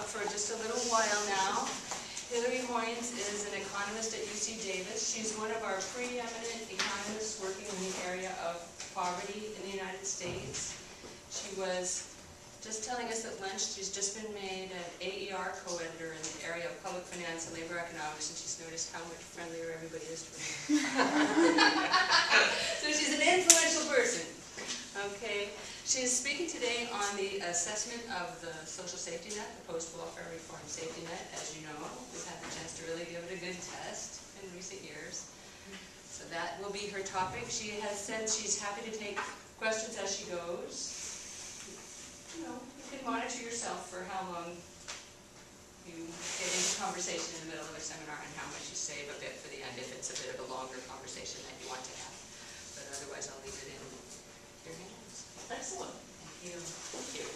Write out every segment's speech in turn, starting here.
for just a little while now. Hilary Hoynes is an economist at UC Davis. She's one of our preeminent economists working in the area of poverty in the United States. She was just telling us at lunch she's just been made an AER co-editor in the area of public finance and labor economics, and she's noticed how much friendlier everybody is to her. So she's an influential person. Okay. She is speaking today on the assessment of the social safety net, the post-welfare reform safety net. As you know, we've had the chance to really give it a good test in recent years. So that will be her topic. She has said she's happy to take questions as she goes. You know, you can monitor yourself for how long you get into conversation in the middle of a seminar and how much you save a bit for the end if it's a bit of a longer conversation that you want to have. But otherwise, I'll leave it in your hands. Excellent. Thank you. Thank you.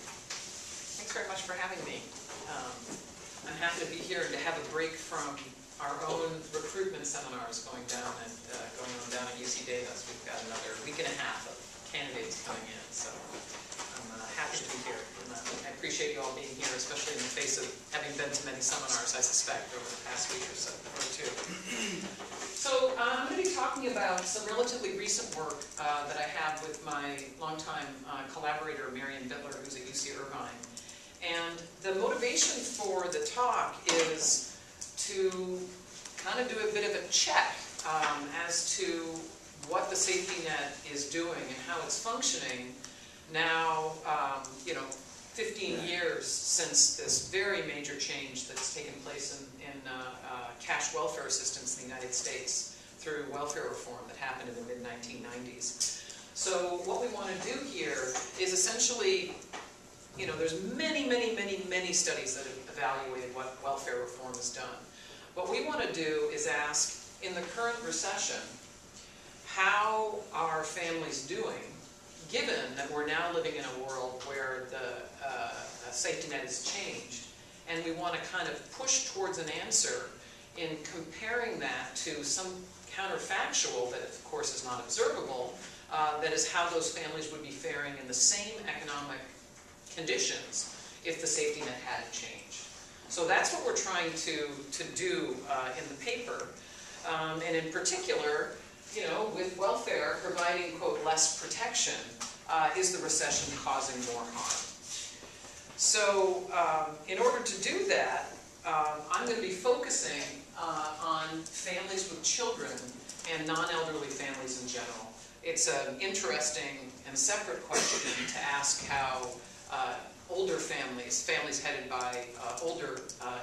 Thanks very much for having me. I'm happy to be here and to have a break from our own recruitment seminars going on down at UC Davis. We've got another week and a half of candidates coming in, so I'm happy to be here. And I appreciate you all being here, especially in the face of having been to many seminars, I suspect, over the past week or so, or two. So I'm going to be talking about some relatively recent work that I have with my longtime collaborator, Marion Bittler, who's at UC Irvine. And the motivation for the talk is to kind of do a bit of a check as to what the safety net is doing and how it's functioning now, 15 years since this very major change that's taken place in cash welfare assistance in the United States through welfare reform that happened in the mid-1990s. So what we want to do here is essentially, there's many studies that have evaluated what welfare reform has done. What we want to do is ask, in the current recession, how are families doing, given that we're now living in a world where the safety net has changed, and we want to kind of push towards an answer in comparing that to some counterfactual that, of course, is not observable, that is how those families would be faring in the same economic conditions if the safety net hadn't changed. So that's what we're trying to do in the paper. And in particular, with welfare providing, quote, less protection, is the recession causing more harm? So in order to do that, I'm going to be focusing on families with children and non-elderly families in general. It's an interesting and separate question to ask how older families headed by older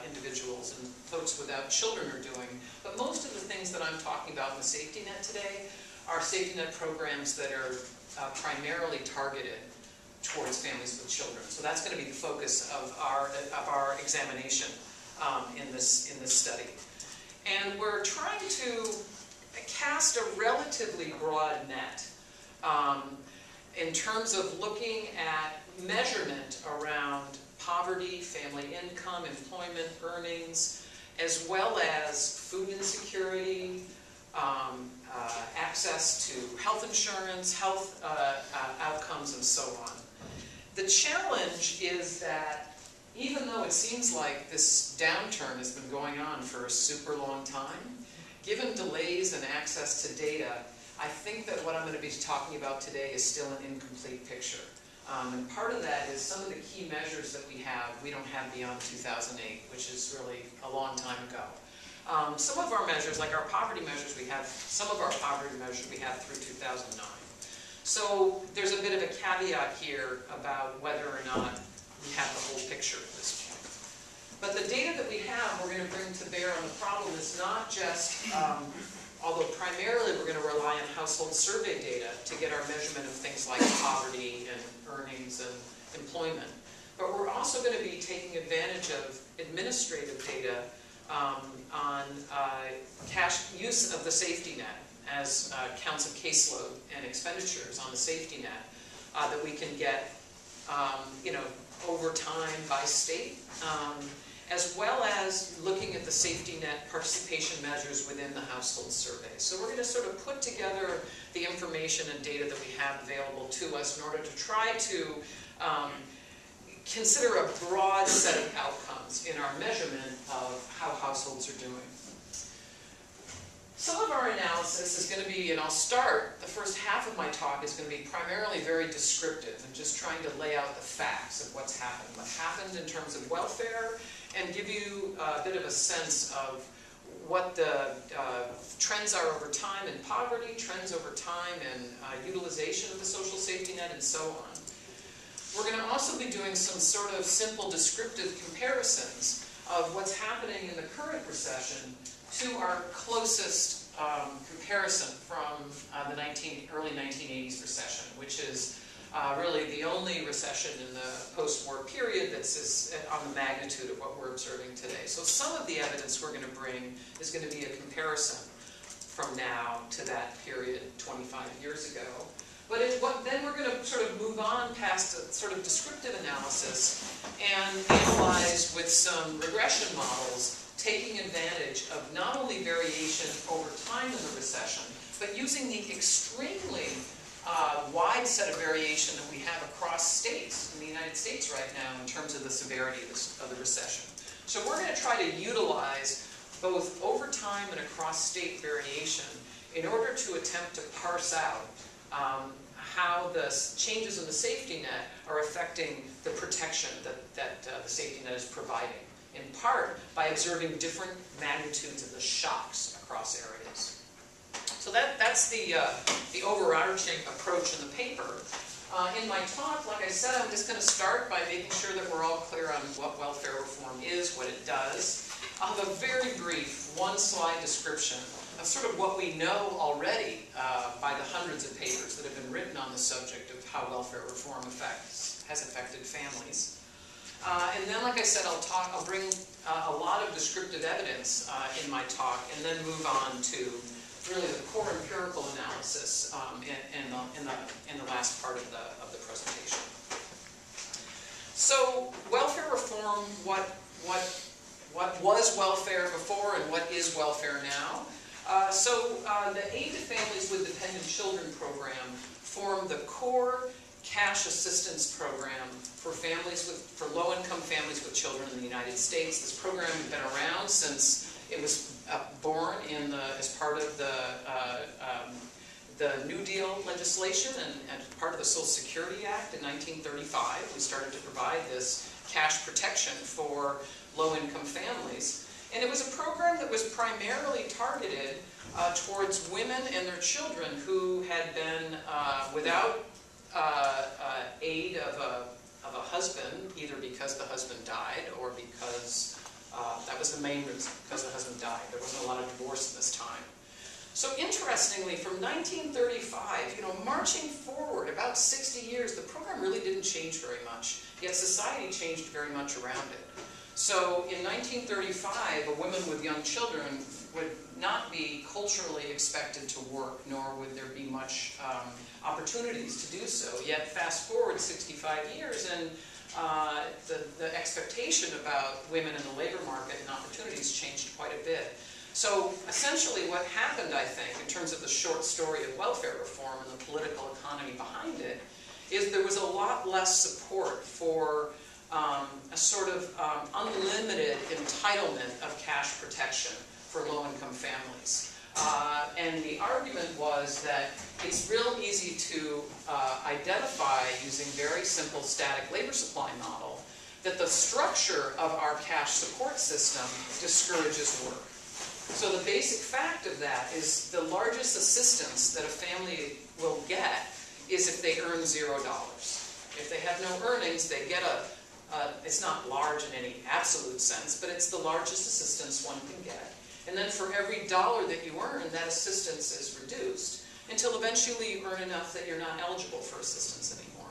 individuals and folks without children are doing. But most of the things that I'm talking about in the safety net today are safety net programs that are primarily targeted towards families with children. So that's going to be the focus of our examination in this study. And we're trying to cast a relatively broad net in terms of looking at measurement around poverty, family income, employment, earnings, as well as food insecurity, access to health insurance, health outcomes, and so on. The challenge is that even though it seems like this downturn has been going on for a super long time, given delays in access to data, I think that what I'm going to be talking about today is still an incomplete picture. And part of that is some of the key measures that we don't have beyond 2008, which is really a long time ago. Some of our measures, like our poverty measures, some of our poverty measures we have through 2009. So there's a bit of a caveat here about whether or not we have the whole picture at this point. But the data that we have, we're going to bring to bear on the problem is not just, although primarily we're going to rely on household survey data to get our measurement of things like poverty and earnings and employment. But we're also going to be taking advantage of administrative data on cash use of the safety net as counts of caseload and expenditures on the safety net that we can get over time by state, as well as looking at the safety net participation measures within the household survey. So we're going to sort of put together the information and data that we have available to us in order to try to consider a broad set of outcomes ones in our measurement of how households are doing. Some of our analysis is going to be, and I'll start, the first half of my talk is going to be primarily very descriptive and just trying to lay out the facts of what's happened in terms of welfare, and give you a bit of a sense of what the trends are over time in poverty, trends over time in utilization of the social safety net, and so on. We're going to also be doing some sort of simple descriptive comparisons of what's happening in the current recession to our closest comparison from the early 1980s recession, which is really the only recession in the post-war period that's on the magnitude of what we're observing today. So some of the evidence we're going to bring is going to be a comparison from now to that period 25 years ago. But then we're going to sort of move on past a sort of descriptive analysis and analyze with some regression models, taking advantage of not only variation over time in the recession, but using the extremely wide set of variation that we have across states in the United States right now in terms of the severity of the recession. So we're going to try to utilize both over time and across state variation in order to attempt to parse out how the changes in the safety net are affecting the protection that the safety net is providing, in part by observing different magnitudes of the shocks across areas. So that's the overarching approach in the paper. In my talk, like I said, I'm just going to start by making sure that we're all clear on what welfare reform is, what it does. I'll have a very brief one-slide description of sort of what we know already by the hundreds of papers that have been written on the subject of how welfare reform has affected families. And then, like I said, I'll bring a lot of descriptive evidence in my talk, and then move on to really the core empirical analysis in the last part of the presentation. So, welfare reform, what was welfare before and what is welfare now? The Aid to Families with Dependent Children program formed the core cash assistance program for low-income families with children in the United States. This program has been around since it was born as part of the New Deal legislation and part of the Social Security Act in 1935. We started to provide this cash protection for low-income families. And it was a program that was primarily targeted towards women and their children who had been without aid of a husband, either because the husband died or because that was the main reason, because the husband died. There wasn't a lot of divorce in this time. So interestingly, from 1935, marching forward about 60 years, the program really didn't change very much, yet society changed very much around it. So in 1935, a woman with young children would not be culturally expected to work, nor would there be much opportunities to do so. Yet fast forward 65 years, and the expectation about women in the labor market and opportunities changed quite a bit. So essentially what happened, I think, in terms of the short story of welfare reform and the political economy behind it, is there was a lot less support for a sort of unlimited entitlement of cash protection for low-income families. And the argument was that it's real easy to identify using very simple static labor supply model that the structure of our cash support system discourages work. So the basic fact of that is the largest assistance that a family will get is if they earn $0. If they have no earnings, they get it's not large in any absolute sense, but it's the largest assistance one can get. And then for every dollar that you earn, that assistance is reduced until eventually you earn enough that you're not eligible for assistance anymore.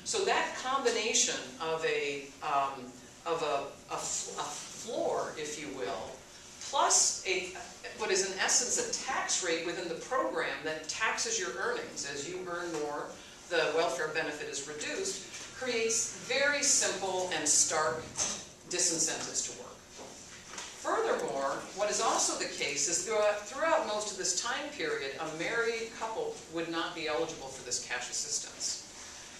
So that combination of a floor, if you will, plus what is in essence a tax rate within the program that taxes your earnings. As you earn more, the welfare benefit is reduced, creates very simple and stark disincentives to work. Furthermore, what is also the case is throughout most of this time period, a married couple would not be eligible for this cash assistance.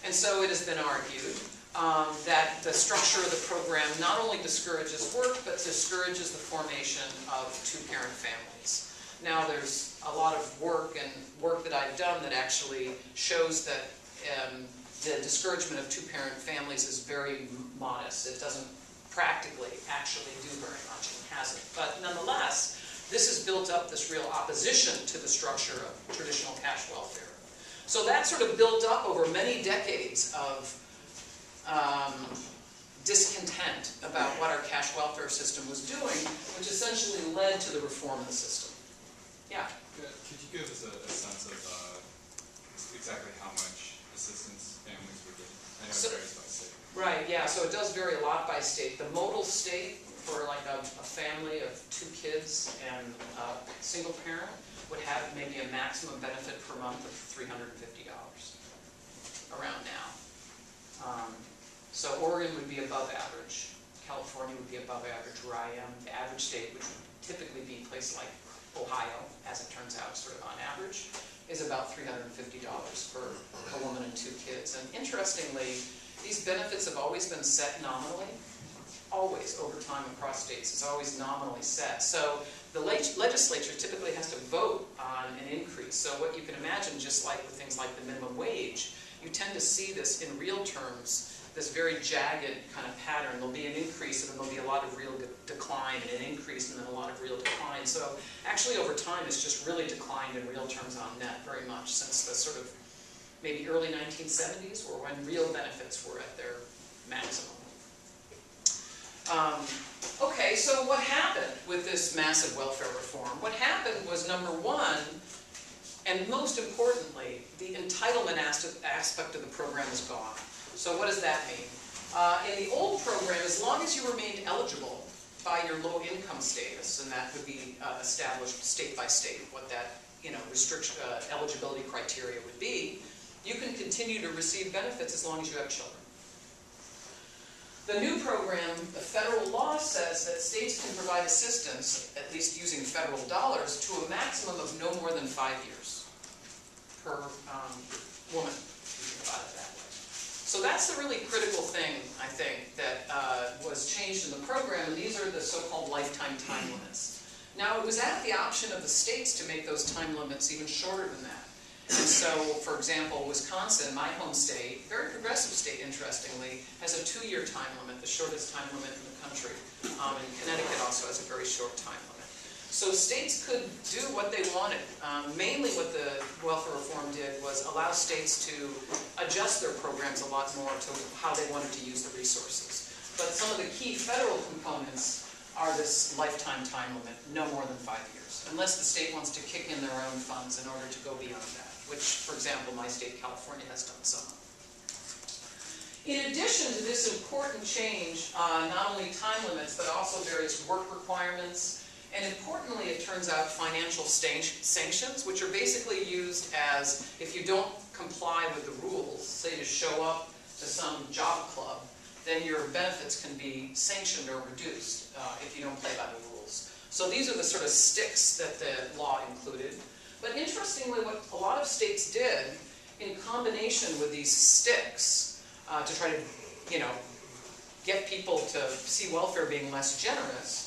And so it has been argued that the structure of the program not only discourages work, but discourages the formation of two-parent families. Now there's a lot of work that I've done that actually shows that the discouragement of two-parent families is very modest. It doesn't practically actually do very much and hasn't. But nonetheless, this has built up this real opposition to the structure of traditional cash welfare. So that sort of built up over many decades of discontent about what our cash welfare system was doing, which essentially led to the reform of the system. Yeah? Could you give us a sense of exactly how much assistance families were getting? I know it varies by state. Right, yeah, so it does vary a lot by state. The modal state for like a family of 2 kids and a single parent would have maybe a maximum benefit per month of $350 around now. So Oregon would be above average. California would be above average where I am. The average state, which would typically be a place like Ohio, as it turns out, sort of on average, is about $350 for a woman and 2 kids. And interestingly, these benefits have always been set nominally. Always, over time across states, is always nominally set. So the legislature typically has to vote on an increase. So what you can imagine, just like with things like the minimum wage, you tend to see this in real terms, this very jagged kind of pattern. There'll be an increase and then there'll be a lot of real decline and an increase and then a lot of real decline. So actually over time it's just really declined in real terms on net very much since the sort of maybe early 1970s, or when real benefits were at their maximum. Okay, so what happened with this massive welfare reform? What happened was, number one, and most importantly, the entitlement aspect of the program is gone. So what does that mean? In the old program, as long as you remained eligible by your low income status, and that would be established state by state, what that eligibility criteria would be, you can continue to receive benefits as long as you have children. The new program, the federal law says that states can provide assistance, at least using federal dollars, to a maximum of no more than 5 years per woman, if you think about it that way. So that's the really critical thing, I think, that was changed in the program, and these are the so-called lifetime time limits. Now, it was at the option of the states to make those time limits even shorter than that. And so, for example, Wisconsin, my home state, very progressive state, interestingly, has a 2-year time limit, the shortest time limit in the country. And Connecticut also has a very short time limit. So states could do what they wanted. Mainly what the welfare reform did was allow states to adjust their programs a lot more to how they wanted to use the resources. But some of the key federal components are this lifetime time limit, no more than 5 years, unless the state wants to kick in their own funds in order to go beyond that, which, for example, my state, California, has done some. In addition to this important change, not only time limits, but also various work requirements, and importantly, it turns out, financial sanctions, which are basically used as, if you don't comply with the rules, say you show up to some job club, then your benefits can be sanctioned or reduced if you don't play by the rules. So these are the sort of sticks that the law included. But interestingly, what a lot of states did, in combination with these sticks, to try to, get people to see welfare being less generous,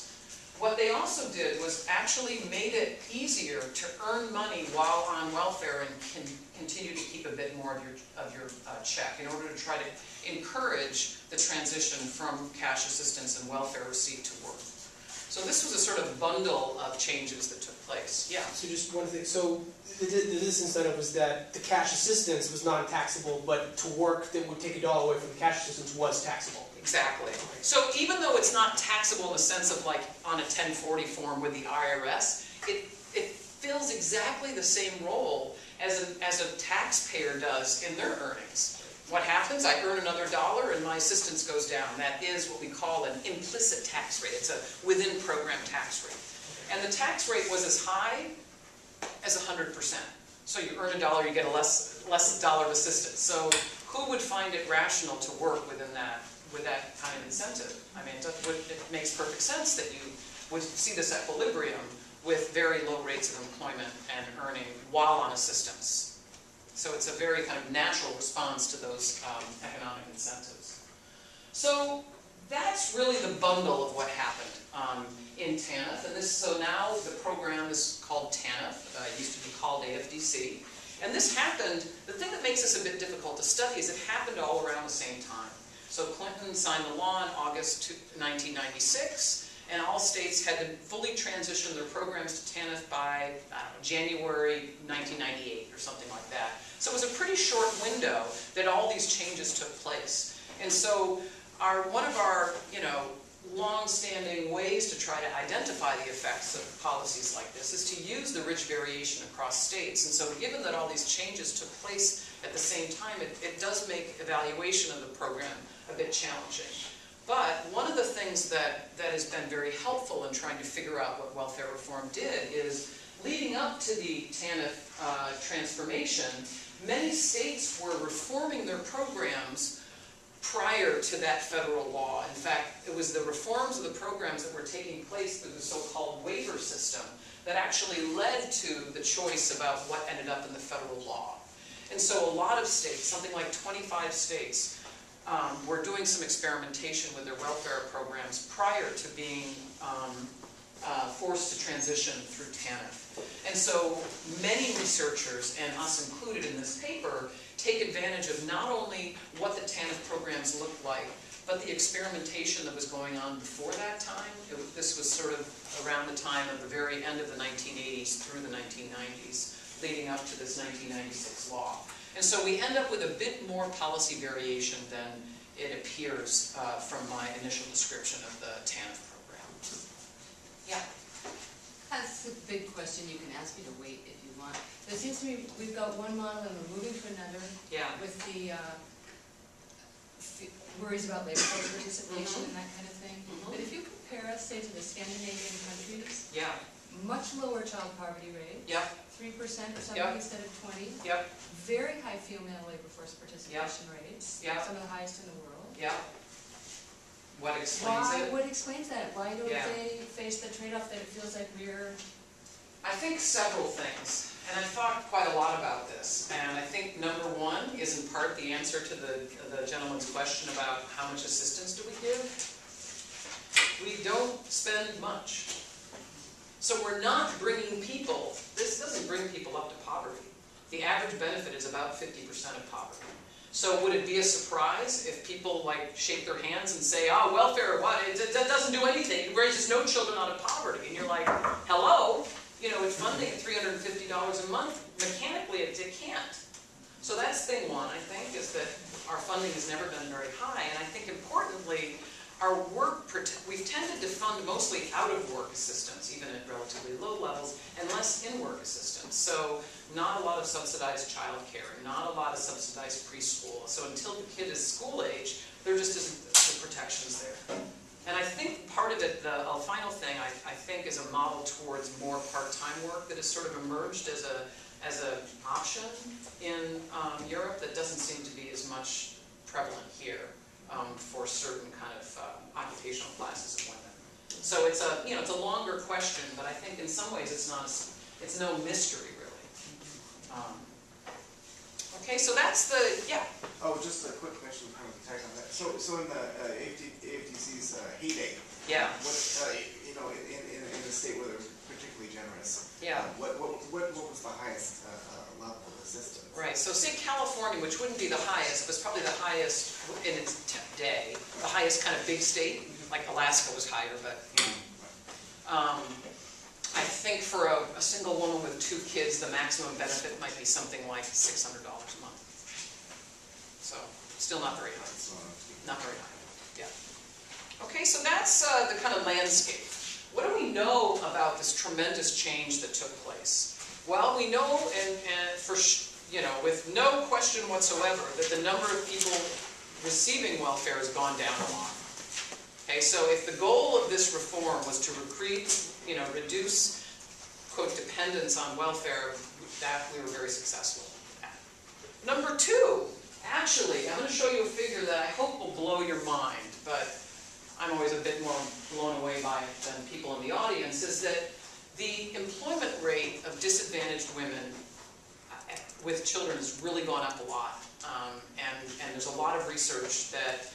what they also did was actually made it easier to earn money while on welfare and continue to keep a bit more of your check in order to try to encourage the transition from cash assistance and welfare receipt to work. So this was a sort of bundle of changes that took place. Yeah? So just one thing. So this incentive was that the cash assistance was non-taxable, but to work that would take $1 away from the cash assistance was taxable. Exactly. So even though it's not taxable in the sense of like on a 1040 form with the IRS, it fills exactly the same role as a taxpayer does in their earnings. What happens? I earn another $1 and my assistance goes down. That is what we call an implicit tax rate. It's a within-program tax rate. And the tax rate was as high as 100%. So you earn $1, you get a less $1 of assistance. So who would find it rational to work with that kind of incentive? I mean, it makes perfect sense that you would see this equilibrium with very low rates of employment and earning while on assistance. So it's a very kind of natural response to those economic incentives. So that's really the bundle of what happened in Tanf. And so now the program is called Tanf. It used to be called AFDC. And this happened, the thing that makes this a bit difficult to study is it happened all around the same time. So Clinton signed the law in August 1996, and all states had to fully transition their programs to Tanf by, I don't know, January 1998 or something like that. So it was a pretty short window that all these changes took place. And so one of our, long-standing ways to try to identify the effects of policies like this is to use the rich variation across states. And so given that all these changes took place at the same time, it does make evaluation of the program a bit challenging. But one of the things that has been very helpful in trying to figure out what welfare reform did is, leading up to the Tanf transformation, many states were reforming their programs prior to that federal law. In fact, it was the reforms of the programs that were taking place through the so-called waiver system that actually led to the choice about what ended up in the federal law. And so a lot of states, something like 25 states, were doing some experimentation with their welfare programs prior to being forced to transition through Tanf. And so many researchers, and us included in this paper, take advantage of not only what the Tanf programs looked like, but the experimentation that was going on before that time. This was sort of around the time of the very end of the 1980s through the 1990s, leading up to this 1996 law. And so we end up with a bit more policy variation than it appears from my initial description of the Tanf program. Yeah? That's a big question. You can ask me to wait if you want. But it seems to me we've got one model and we're moving to another. Yeah. With the worries about labor force participation and that kind of thing. But if you compare us, say, to the Scandinavian countries, Yeah. much lower child poverty rate. Yep. 3% or something instead of 20. Yep. Very high female labor force participation rates. Yep. Some of the highest in the world. Yeah. What explains it? What explains that? Why don't Yeah. they face the trade-off that it feels like we're... I think several things, and I've thought quite a lot about this. And I think number one is in part the answer to the gentleman's question about how much assistance do we give. We don't spend much. So we're not bringing people, this doesn't bring people up to poverty. The average benefit is about 50% of poverty. So would it be a surprise if people shake their hands and say, oh, welfare, what? That doesn't do anything. It raises no children out of poverty. And you're like, hello? It's funding at $350 a month. Mechanically, it can't. So that's thing one, I think, is that our funding has never been very high. And I think importantly, our work, we've tended to fund mostly out-of-work assistance, even at relatively low levels, and less in-work assistance. So not a lot of subsidized childcare, not a lot of subsidized preschool. So until the kid is school age, there just isn't the protections there. And I think part of it, the final thing, I think, is a model towards more part-time work that has sort of emerged as an option in Europe that doesn't seem to be as much prevalent here. For certain kind of occupational classes of women. So it's a longer question, but I think in some ways it's no mystery really. Okay, so that's the Oh, just a quick question, kind of tag on that. So in the AFDC's heyday, yeah, what in the state where they were particularly generous, yeah. What was the highest level of assistance? Right, so say California, which wouldn't be the highest, was probably the highest in its day, the highest kind of big state, like Alaska was higher, but I think for a single woman with 2 kids, the maximum benefit might be something like $600 a month. So, still not very high. Not very high, yeah. Okay, so that's the kind of landscape. What do we know about this tremendous change that took place? Well, we know, with no question whatsoever, that the number of people receiving welfare has gone down a lot. Okay, so if the goal of this reform was to reduce, quote, dependence on welfare, that we were very successful at. Number 2, actually, I'm going to show you a figure that I hope will blow your mind, but I'm always a bit more blown away by it than people in the audience, is that the employment rate of disadvantaged women with children has really gone up a lot. And there's a lot of research that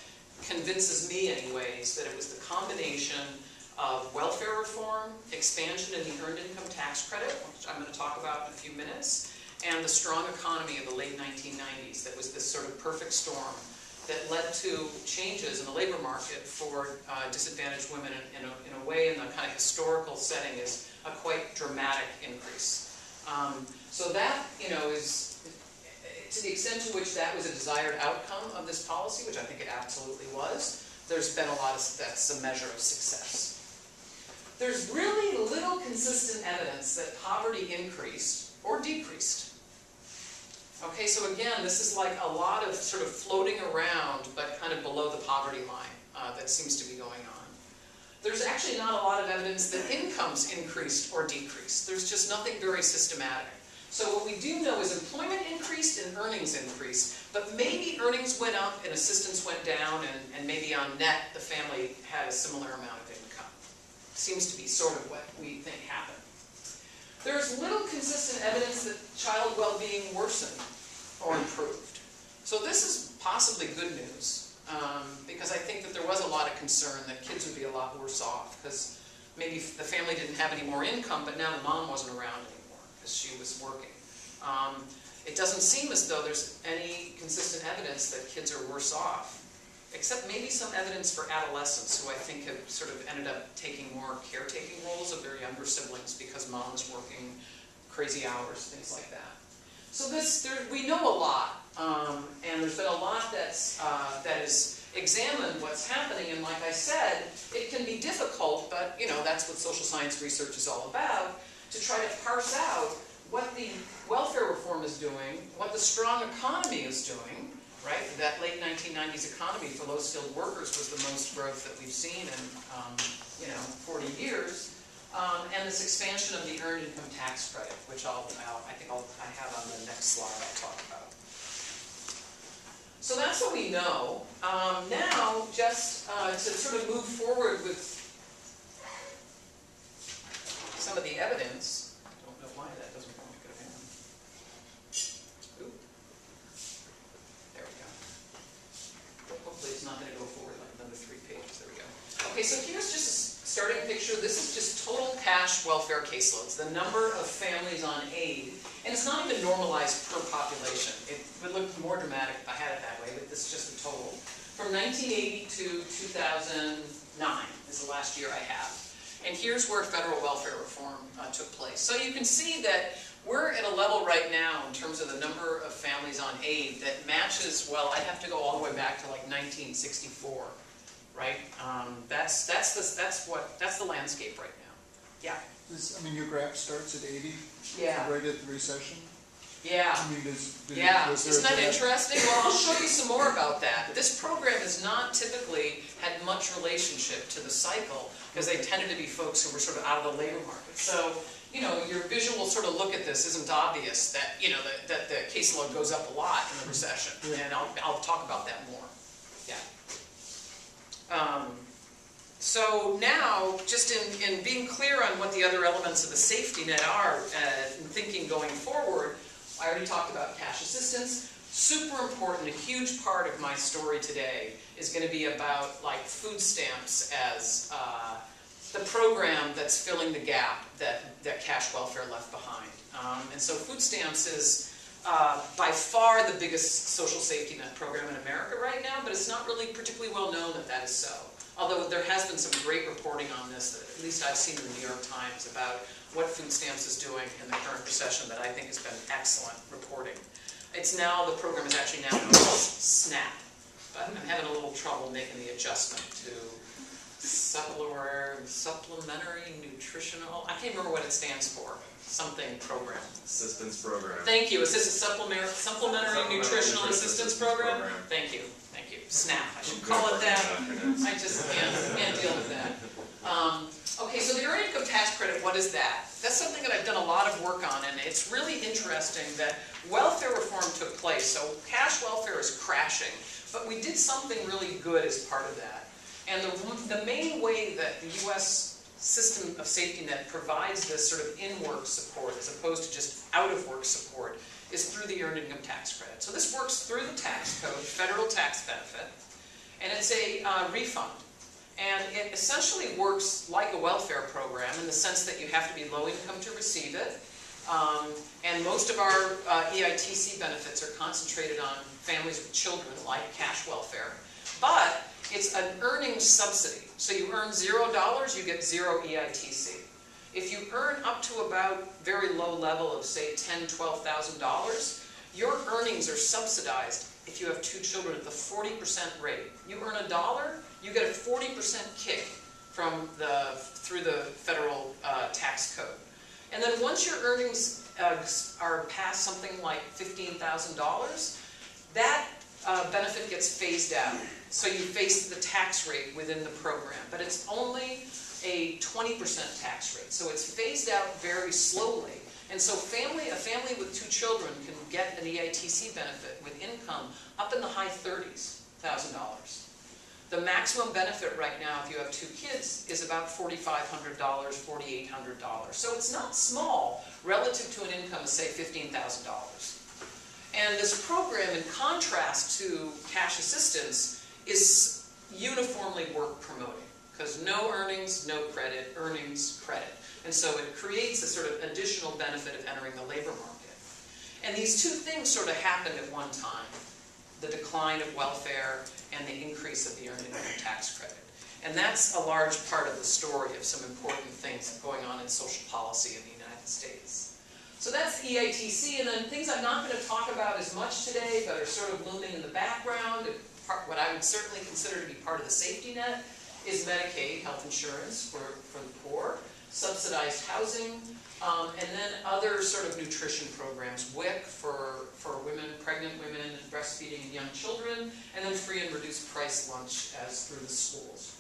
convinces me anyways that it was the combination of welfare reform, expansion in the earned income tax credit, which I'm going to talk about in a few minutes, and the strong economy of the late 1990s that was this sort of perfect storm that led to changes in the labor market for disadvantaged women in a way, in the kind of historical setting, is a quite dramatic increase. So that, you know, is, to the extent to which that was a desired outcome of this policy, which I think it absolutely was, there's been a lot of, that's a measure of success. There's really little consistent evidence that poverty increased or decreased. Okay, so again, this is like a lot of sort of floating around, but kind of below the poverty line that seems to be going on. There's actually not a lot of evidence that incomes increased or decreased. There's just nothing very systematic. So what we do know is employment increased and earnings increased, but maybe earnings went up and assistance went down, and maybe on net the family had a similar amount of income. Seems to be sort of what we think happened. There's little consistent evidence that child well-being worsened or improved. So this is possibly good news, because I think that there was a lot of concern that kids would be a lot worse off, because maybe the family didn't have any more income, but now the mom wasn't around anymore because she was working. It doesn't seem as though there's any consistent evidence that kids are worse off, except maybe some evidence for adolescents who I think have sort of ended up taking more caretaking roles of their younger siblings because mom is working crazy hours, things like that. So we know a lot, and there's been a lot that has examined what's happening, and like I said, it can be difficult, but you know, that's what social science research is all about, to try to parse out what the welfare reform is doing, what the strong economy is doing, right? That late 1990s economy for low-skilled workers was the most growth that we've seen in, 40 years. And this expansion of the earned income tax credit, which I have on the next slide I'll talk about. So that's what we know. Now, just to sort of move forward with some of the evidence. I don't know why that doesn't want to go down. Oop. There we go. Hopefully it's not going to go forward like another 3 pages. There we go. Okay, so here's just a starting picture. This is just total cash welfare caseloads, the number of families on aid. And it's not even normalized per population. It would look more dramatic if I had it that way, but this is just a total. From 1980 to 2009 is the last year I have. And here's where federal welfare reform took place. So you can see that we're at a level right now in terms of the number of families on aid that matches, well, I'd have to go all the way back to like 1964. Right? That's the landscape right now. Yeah. Your graph starts at 80. Yeah. Right at the recession. Yeah. Isn't that interesting? Well, I'll show you some more about that. This program has not typically had much relationship to the cycle because they tended to be folks who were sort of out of the labor market. So, you know, your visual sort of look at this isn't obvious that, you know, that the caseload goes up a lot in the recession. And I'll talk about that more. Yeah. So now, just in being clear on what the other elements of the safety net are, and thinking going forward, I already talked about cash assistance. Super important, a huge part of my story today is going to be about like food stamps as the program that's filling the gap that cash welfare left behind. And so food stamps is by far the biggest social safety net program in America right now, but it's not really particularly well known that that is so. Although there has been some great reporting on this, that at least I've seen in the New York Times, about what food stamps is doing in the current recession that I think has been excellent reporting. It's now, the program is actually now known as SNAP, but I'm having a little trouble making the adjustment to supplementary nutritional, I can't remember what it stands for. Something program. Assistance program. Thank you. Supplementary nutritional assistance program. Thank you. Thank you. SNAP. I should call it that. I just can't deal with that. Okay, so the earned income tax credit, what is that? That's something that I've done a lot of work on, and it's really interesting that welfare reform took place. So cash welfare is crashing, but we did something really good as part of that. And the main way that the U.S. system of safety net provides this sort of in-work support as opposed to just out-of-work support is through the earned income tax credit. So this works through the tax code, federal tax benefit, And it's a refund. And it essentially works like a welfare program in the sense that you have to be low income to receive it. And most of our EITC benefits are concentrated on families with children, like cash welfare. But it's an earnings subsidy. So you earn $0, you get 0 EITC. If you earn up to about very low level of, say, $10,000, $12,000, your earnings are subsidized if you have 2 children at the 40% rate. You earn $1, you get a 40% kick through the federal tax code. And then once your earnings are past something like $15,000, that benefit gets phased out. So you face the tax rate within the program, but it's only a 20% tax rate. So it's phased out very slowly. And so a family with 2 children can get an EITC benefit with income up in the high 30s, $1,000. The maximum benefit right now, if you have 2 kids, is about $4,500, $4,800. So it's not small relative to an income of, say, $15,000. And this program, in contrast to cash assistance, is uniformly work promoting. Because no earnings, no credit, earnings, credit. And so it creates a sort of additional benefit of entering the labor market. And these two things sort of happened at one time. The decline of welfare and the increase of the earned income tax credit. And that's a large part of the story of some important things going on in social policy in the United States. So that's EITC, and then things I'm not going to talk about as much today, but are sort of looming in the background. What I would certainly consider to be part of the safety net is Medicaid, health insurance for the poor, subsidized housing, and then other sort of nutrition programs, WIC for women, pregnant women, and breastfeeding and young children, and then free and reduced price lunch as through the schools.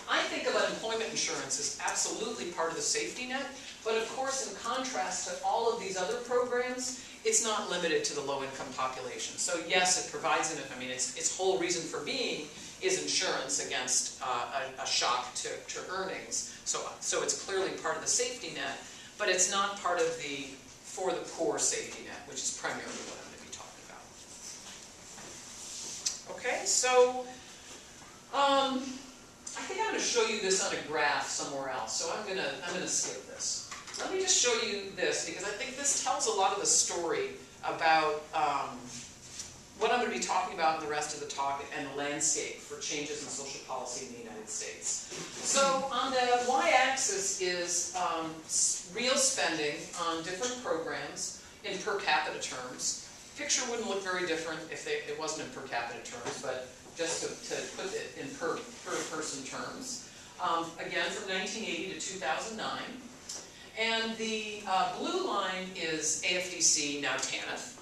I think of unemployment insurance as absolutely part of the safety net, but of course, in contrast to all of these other programs, it's not limited to the low-income population. So yes, it provides its whole reason for being is insurance against a shock to earnings. So it's clearly part of the safety net, but it's not part of the for the poor safety net, which is primarily what I'm going to be talking about. Okay, so I think I'm going to show you this on a graph somewhere else. So I'm going to skip this. Let me just show you this because I think this tells a lot of the story about what I'm going to be talking about in the rest of the talk and the landscape for changes in social policy in the United States. So on the y-axis is real spending on different programs in per capita terms. Picture wouldn't look very different if it wasn't in per capita terms, but just to put it in per person terms. Again, from 1980 to 2009. And the blue line is AFDC, now Tanf.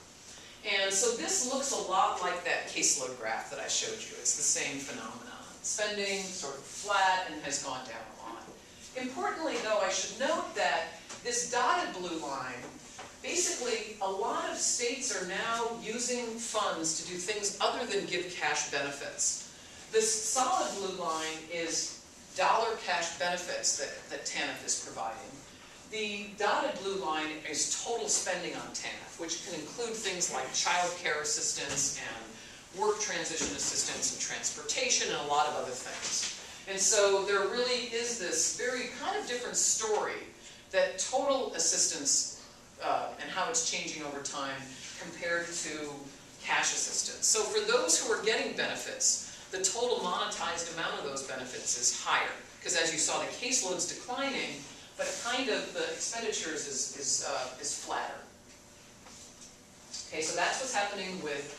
And so this looks a lot like that caseload graph that I showed you. It's the same phenomenon. Spending sort of flat and has gone down a lot. Importantly, though, I should note that this dotted blue line, basically a lot of states are now using funds to do things other than give cash benefits. This solid blue line is dollar cash benefits that Tanf is providing. The dotted blue line is total spending on Tanf, which can include things like child care assistance and work transition assistance and transportation and a lot of other things. And so there really is this very kind of different story that total assistance and how it's changing over time compared to cash assistance. So for those who are getting benefits, the total monetized amount of those benefits is higher. Because as you saw, the caseload's declining, but kind of the expenditures is flatter. Okay, so that's what's happening with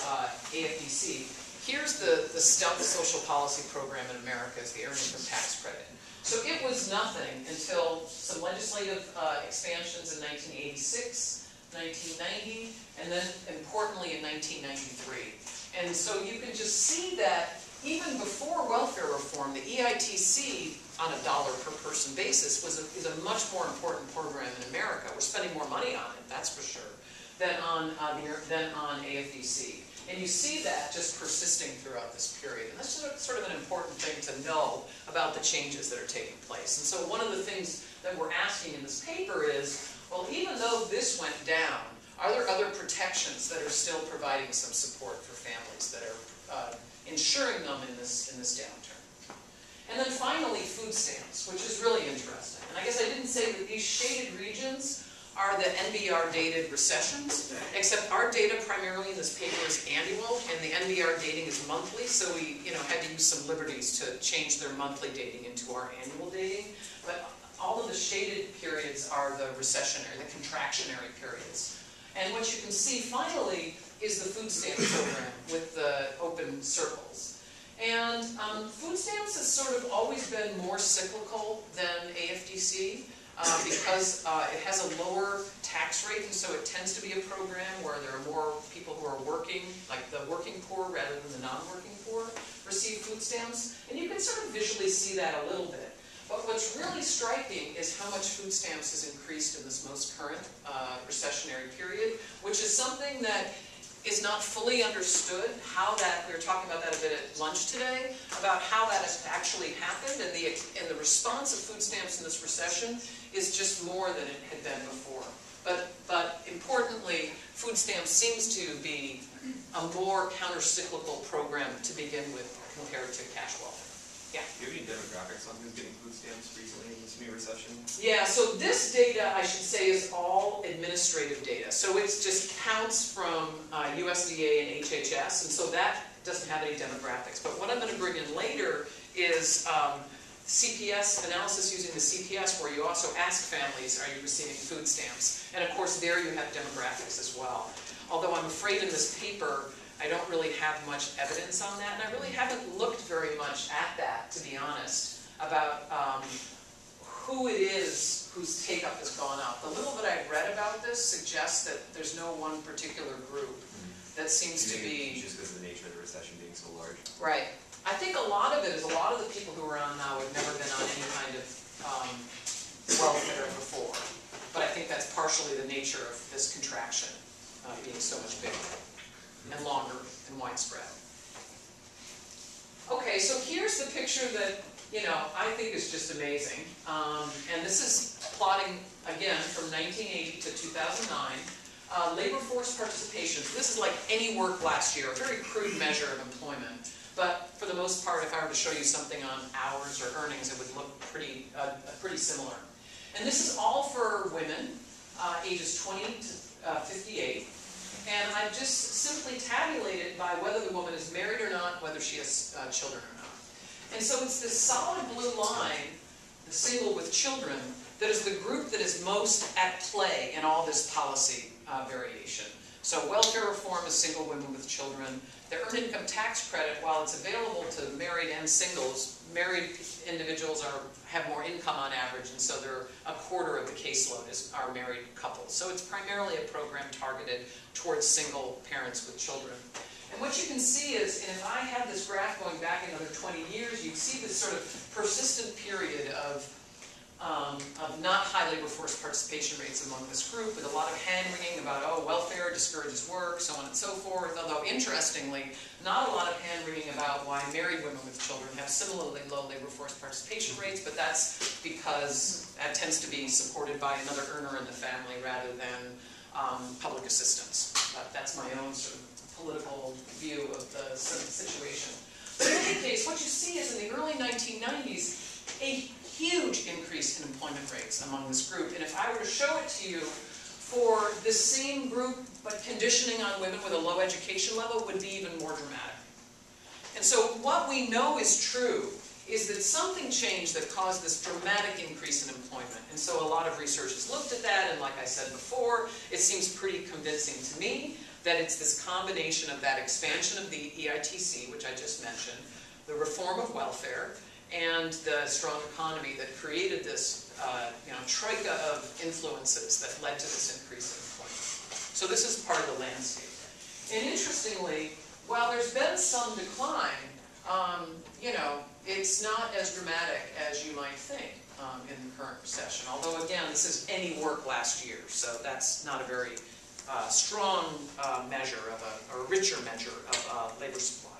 AFDC. Here's the stealth social policy program in America, is the Earned Income Tax Credit. So it was nothing until some legislative expansions in 1986, 1990, and then importantly in 1993. And so you can just see that even before welfare reform, the EITC on a dollar per person basis is a much more important program in America. We're spending more money on it, that's for sure, than on AFDC. And you see that just persisting throughout this period. And that's sort of an important thing to know about the changes that are taking place. And so one of the things that we're asking in this paper is, well, even though this went down, are there other protections that are still providing some support for families that are insuring them in this downturn. And then finally, food stamps, which is really interesting. And I guess I didn't say that these shaded regions are the NBR-dated recessions, except our data primarily in this paper is annual, and the NBR dating is monthly, so we had to use some liberties to change their monthly dating into our annual dating. But all of the shaded periods are the recessionary, the contractionary periods. And what you can see finally is the food stamp program with the open circles. And food stamps has sort of always been more cyclical than AFDC. Because it has a lower tax rate, and so it tends to be a program where there are more people who are working, like the working poor rather than the non-working poor, receive food stamps. And you can sort of visually see that a little bit. But what's really striking is how much food stamps has increased in this most current recessionary period, which is something that is not fully understood, how that, we were talking about that a bit at lunch today, about how that has actually happened, and the response of food stamps in this recession is just more than it had been before. But importantly, food stamps seems to be a more counter-cyclical program to begin with compared to cash welfare. Yeah? Do you have any demographics on who's getting food stamps recently in this new recession? Yeah, so this data, I should say, is all administrative data. So it just counts from USDA and HHS, and so that doesn't have any demographics. But what I'm going to bring in later is CPS, analysis using the CPS, where you also ask families, are you receiving food stamps? And of course, there you have demographics as well. Although I'm afraid in this paper, I don't really have much evidence on that, and I really haven't looked very much at that, to be honest, about who it is whose take-up has gone up. The little that I've read about this suggests that there's no one particular group that seems to be... Just because of the nature of the recession being so large? Right. I think a lot of it is a lot of the people who are on now have never been on any kind of welfare before. But I think that's partially the nature of this contraction being so much bigger and longer and widespread. Okay, so here's the picture that, I think is just amazing. And this is plotting, again, from 1980 to 2009. Labor force participation. So this is like any work last year, a very crude measure of employment. But for the most part, if I were to show you something on hours or earnings, it would look pretty similar. And this is all for women, ages 20 to 58. And I've just simply tabulated by whether the woman is married or not, whether she has children or not. And so it's this solid blue line, the single with children, that is the group that is most at play in all this policy variation. So welfare reform is single women with children. The earned income tax credit, while it's available to married and singles, married individuals have more income on average, and so they're a quarter of the caseload are married couples. So it's primarily a program targeted towards single parents with children. And what you can see is, and if I had this graph going back another 20 years, you'd see this sort of persistent period of not high labor force participation rates among this group, with a lot of hand-wringing about, oh, welfare discourages work, so on and so forth. Although, interestingly, not a lot of hand-wringing about why married women with children have similarly low labor force participation rates, but that's because that tends to be supported by another earner in the family rather than public assistance. That's my own sort of political view of the situation. But in any case, what you see is in the early 1990s, a huge increase in employment rates among this group. And if I were to show it to you for this same group, but conditioning on women with a low education level, would be even more dramatic. And so what we know is true is that something changed that caused this dramatic increase in employment. And so a lot of research has looked at that, and like I said before, it seems pretty convincing to me that it's this combination of that expansion of the EITC, which I just mentioned, the reform of welfare, and the strong economy that created this troika of influences that led to this increase in employment. So this is part of the landscape. And interestingly, while there's been some decline, it's not as dramatic as you might think in the current recession. Although, again, this is any work last year, so that's not a very strong measure or richer measure of labor supply.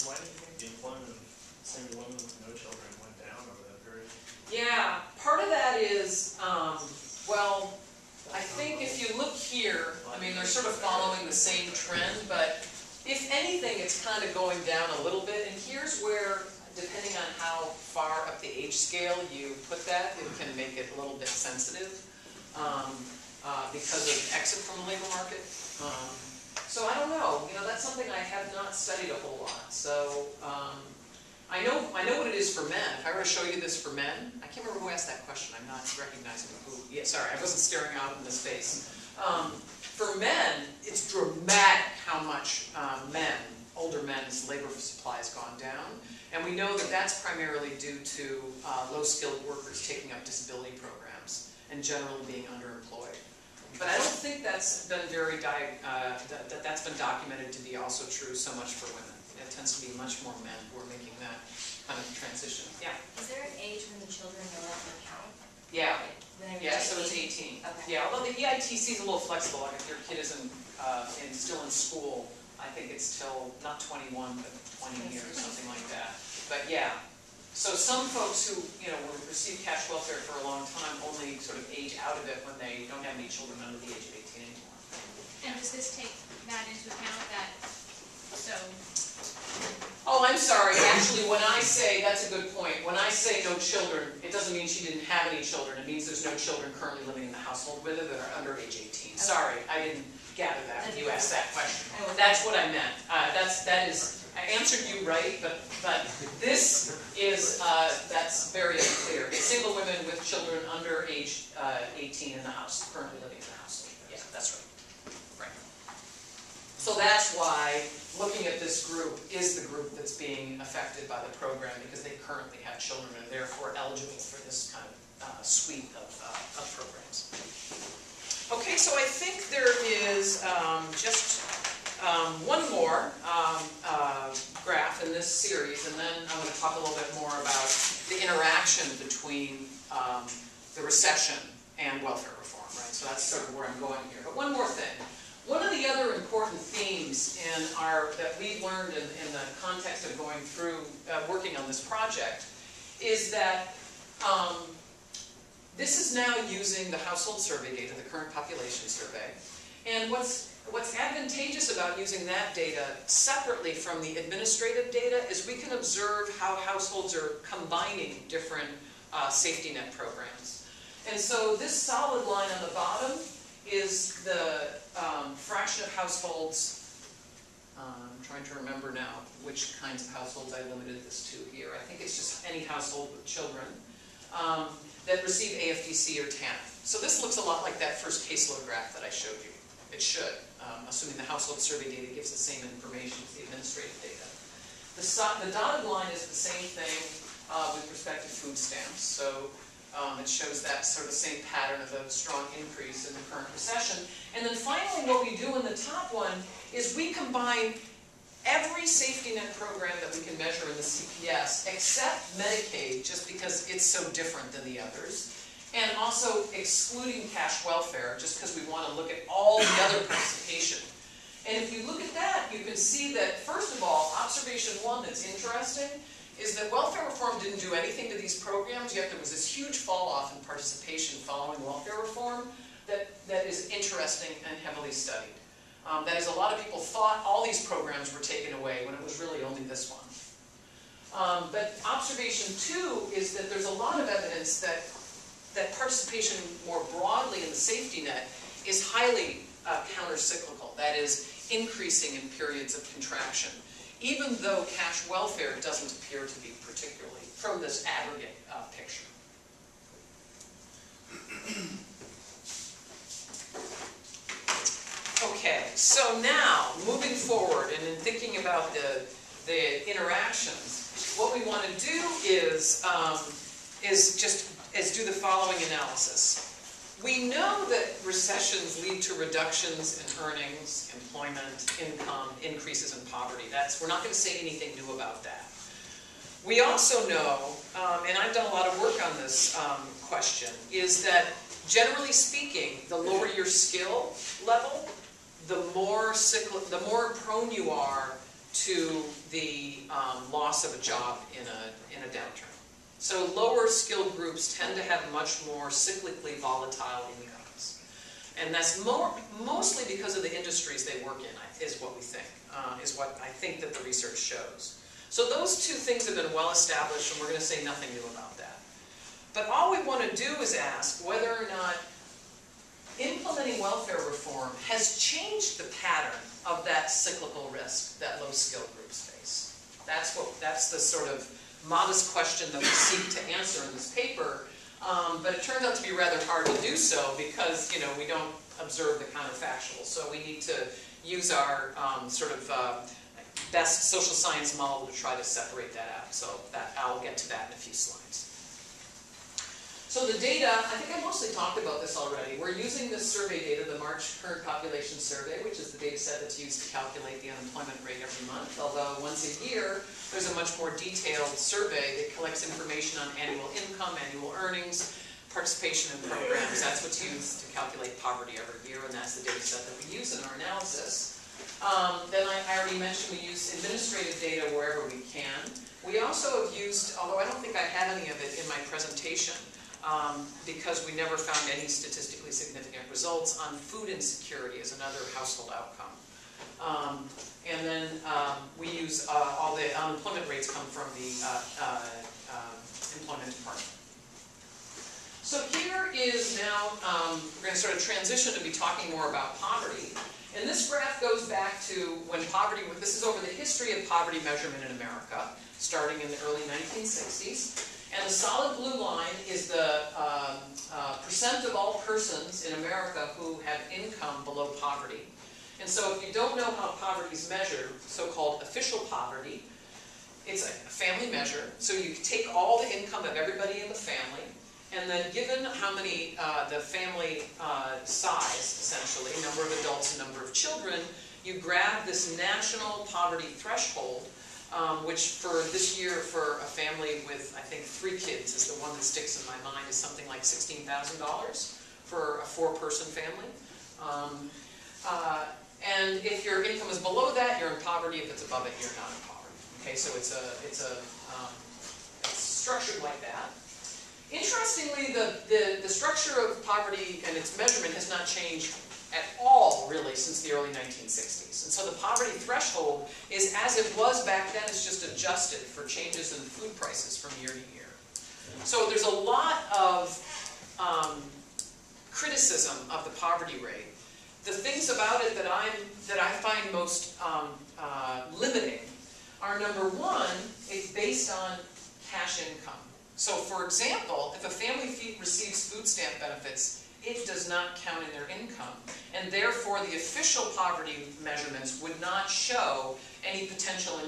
Why do you think the employment of single women with no children went down over that period? Yeah, part of that is, well, I think if you look here, I mean, they're sort of following the same trend, but If anything, it's kind of going down a little bit, and here's where, depending on how far up the age scale you put that, it can make it a little bit sensitive because of exit from the labor market. So I don't know, that's something I have not studied a whole lot. So I know what it is for men. If I were to show you this for men, I can't remember who asked that question. I'm not recognizing who. Yeah, sorry, I wasn't staring out in the space. For men, it's dramatic how much older men's labor supply has gone down. And we know that that's primarily due to low-skilled workers taking up disability programs and generally being underemployed. But I don't think that's been that's been documented to be also true so much for women. It tends to be much more men who are making that kind of transition. Yeah? Is there an age when the children no longer count? Yeah. When they Yeah, reach so it's 18? 18. Okay. Yeah, although the EITC is a little flexible. Like if your kid isn't still in school, I think it's till not 21, but 20 years, something like that. But yeah, so some folks who will receive cash welfare for a long time only sort of age out of it when they don't have any children under the age of 18 anymore. And does this take that into account, that, so? Oh, I'm sorry. Actually, when I say, that's a good point. When I say no children, it doesn't mean she didn't have any children. It means there's no children currently living in the household with her that are under age 18. Sorry, I didn't gather that when you asked that question. That's what I meant. I answered you right, but this is, that's very unclear. It's single women with children under age 18 in the house, currently living in the household. Yeah, that's right. Right. So that's why looking at this group is the group that's being affected by the program, because they currently have children and therefore eligible for this kind of suite of programs. Okay, so I think there is just one more graph in this series, and then I'm going to talk a little bit more about the interaction between the recession and welfare reform, right? So that's sort of where I'm going here. But one more thing. One of the other important themes that we've learned in the context of going through, working on this project, is that this is now using the household survey data, the current population survey. And what's advantageous about using that data separately from the administrative data is we can observe how households are combining different safety net programs. And so this solid line on the bottom is the fraction of households, I'm trying to remember now which kinds of households I limited this to here. I think it's just any household with children that receive AFDC or Tanf. So this looks a lot like that first caseload graph that I showed you. It should, assuming the household survey data gives the same information as the administrative data. The dotted line is the same thing with respect to food stamps. So it shows that sort of same pattern of a strong increase in the current recession. And then finally, what we do in the top one is we combine every safety net program that we can measure in the CPS, except Medicaid, just because it's so different than the others, and also excluding cash welfare, just because we want to look at all the other participation. And if you look at that, you can see that, first of all, observation one that's interesting is that welfare reform didn't do anything to these programs, yet there was this huge fall off in participation following welfare reform that is interesting and heavily studied. That is, a lot of people thought all these programs were taken away when it was really only this one. But observation two is that there's a lot of evidence that participation more broadly in the safety net is highly counter-cyclical, that is, increasing in periods of contraction, even though cash welfare doesn't appear to be particularly from this aggregate picture. Okay, so now, moving forward and in thinking about the interactions, what we want to do is do the following analysis. We know that recessions lead to reductions in earnings, employment, income, increases in poverty. We're not going to say anything new about that. We also know, and I've done a lot of work on this question, is that generally speaking, the lower your skill level, the more prone you are to the loss of a job in a downturn. So lower skilled groups tend to have much more cyclically volatile incomes. And that's mostly because of the industries they work in, is what we think, is what I think that the research shows. So those two things have been well established, and we're going to say nothing new about that. But all we want to do is ask whether or not implementing welfare reform has changed the pattern of that cyclical risk that low skill groups face. That's the sort of modest question that we seek to answer in this paper. But it turns out to be rather hard to do so because, we don't observe the counterfactual. So we need to use our best social science model to try to separate that out. So I'll get to that in a few slides. So the data, I think I mostly talked about this already. We're using this survey data, the March Current Population Survey, which is the data set that's used to calculate the unemployment rate every month. Although once a year, there's a much more detailed survey that collects information on annual income, annual earnings, participation in programs. That's what's used to calculate poverty every year, and that's the data set that we use in our analysis. Then I already mentioned we use administrative data wherever we can. We also have used, although I don't think I had any of it in my presentation, because we never found any statistically significant results on food insecurity as another household outcome. And then we use all the unemployment rates come from the employment department. So here is now, we're going to sort of transition to be talking more about poverty. And this graph goes back to when poverty, this is over the history of poverty measurement in America, starting in the early 1960s. And the solid blue line is the percent of all persons in America who have income below poverty. And so if you don't know how poverty is measured, so-called official poverty, it's a family measure. So you take all the income of everybody in the family, and then given how many, the family size, essentially, number of adults and number of children, you grab this national poverty threshold, which for this year, for a family with, I think, 3 kids is the one that sticks in my mind, is something like $16,000 for a 4-person family. And if your income is below that, you're in poverty. If it's above it, you're not in poverty. Okay, so it's structured like that. Interestingly, the structure of poverty and its measurement has not changed at all, really, since the early 1960s. And so the poverty threshold is as it was back then, it's just adjusted for changes in food prices from year to year. So there's a lot of criticism of the poverty rate. The things about it that I find most limiting are, number one, it's based on cash income. So for example, if a family receives food stamp benefits, it does not count in their income, and therefore the official poverty measurements would not show any potential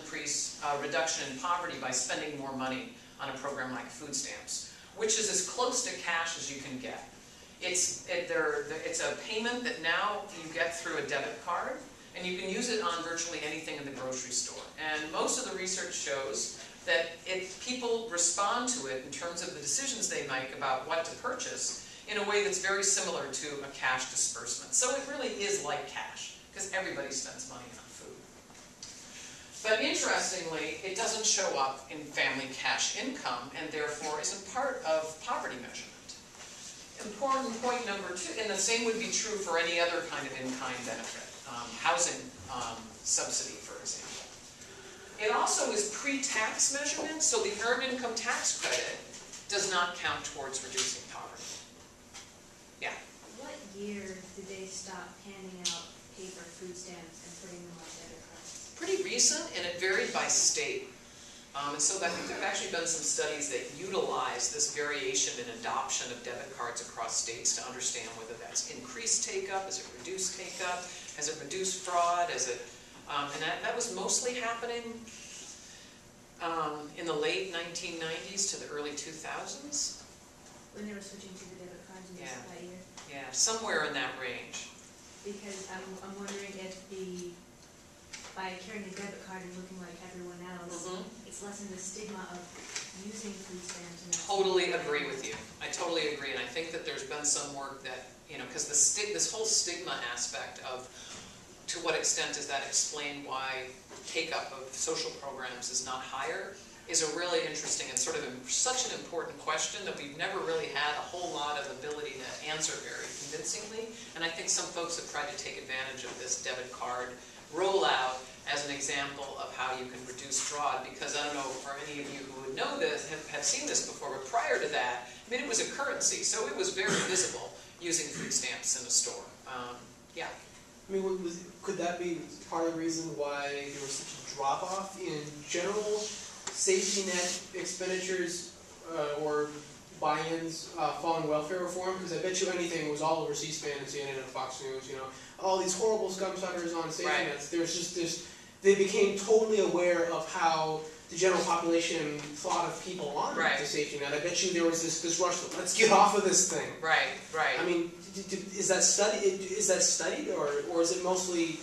reduction in poverty by spending more money on a program like food stamps, which is as close to cash as you can get. It's a payment that now you get through a debit card, and you can use it on virtually anything in the grocery store. And most of the research shows that if people respond to it in terms of the decisions they make about what to purchase, in a way that's very similar to a cash disbursement. So it really is like cash, because everybody spends money on food. But interestingly, it doesn't show up in family cash income, and therefore isn't part of poverty measurement. Important point number 2, and the same would be true for any other kind of in-kind benefit, housing subsidy, for example. It also is pre-tax measurement, so the earned income tax credit does not count towards reducing poverty. Yeah. What year did they stop handing out paper food stamps and putting them on debit cards? Pretty recent, and it varied by state. And so I think there have actually been some studies that utilize this variation in adoption of debit cards across states to understand whether that's increased take-up, has it reduced take-up, has it reduced fraud, and that was mostly happening in the late 1990s to the early 2000s. When they were switching to the debit cards in that year? Yeah, somewhere in that range. Because I'm wondering if by carrying a debit card and looking like everyone else, it's lessened the stigma of using food stamps. Totally agree with you. I totally agree, and I think that there's been some work that, because this whole stigma aspect of, to what extent does that explain why take-up of social programs is not higher? is a really interesting and sort of such an important question that we've never really had a whole lot of ability to answer very convincingly. And I think some folks have tried to take advantage of this debit card rollout as an example of how you can reduce fraud, because I don't know for any of you who would know this, have seen this before, but prior to that, I mean, it was a currency, so it was very visible using food stamps in a store. Yeah. I mean, could that be part of the reason why there was such a drop-off in general safety net expenditures or buy-ins following welfare reform? Because I bet you anything was all over C-SPAN and CNN and Fox News, you know, all these horrible scum suckers on safety nets. There's just this, they became totally aware of how the general population thought of people on the safety net. I bet you there was this rush to, let's get off of this thing. Right. I mean, is that studied, or is it mostly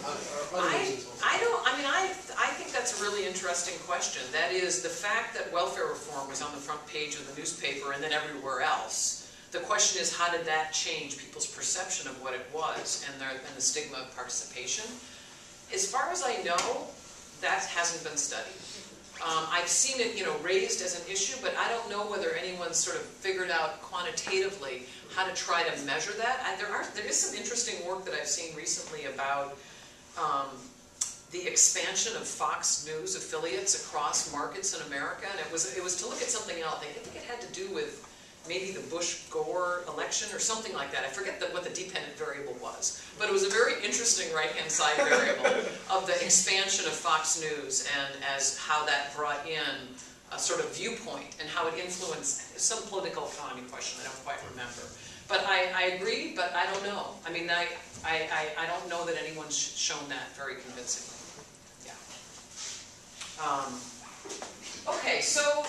other reasons? I think that's a really interesting question. That is, the fact that welfare reform was on the front page of the newspaper and then everywhere else. The question is, how did that change people's perception of what it was and the stigma of participation? As far as I know, that hasn't been studied. I've seen it, raised as an issue, but I don't know whether anyone's sort of figured out quantitatively how to try to measure that. There is some interesting work that I've seen recently about the expansion of Fox News affiliates across markets in America, and it was to look at something else. I think it had to do with maybe the Bush-Gore election or something like that. I forget what the dependent variable was, but it was a very interesting right-hand side variable of the expansion of Fox News and as how that brought in a sort of viewpoint and how it influenced some political economy question. I don't quite remember. But I agree, but I don't know. I mean, I don't know that anyone's shown that very convincingly. Yeah. Okay, so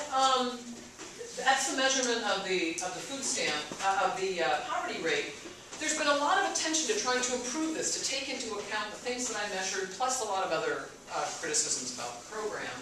that's the measurement of the food stamp, of the poverty rate. There's been a lot of attention to trying to improve this, to take into account the things that I measured, plus a lot of other criticisms about the program.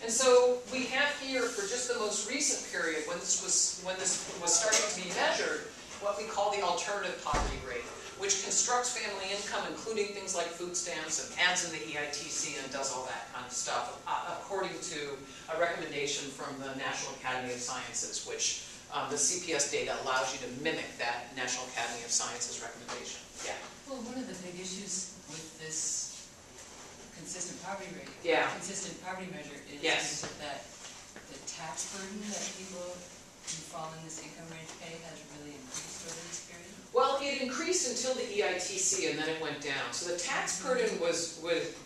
And so we have here, for just the most recent period, when this was starting to be measured, what we call the alternative poverty rate, which constructs family income, including things like food stamps, and adds in the EITC and does all that kind of stuff, according to a recommendation from the National Academy of Sciences, which the CPS data allows you to mimic that National Academy of Sciences recommendation. Yeah. Well, one of the big issues with this consistent poverty rate, consistent poverty measure, is that the tax burden that people who fall in this income range pay has really increased over this period? Well, it increased until the EITC, and then it went down. So the tax burden was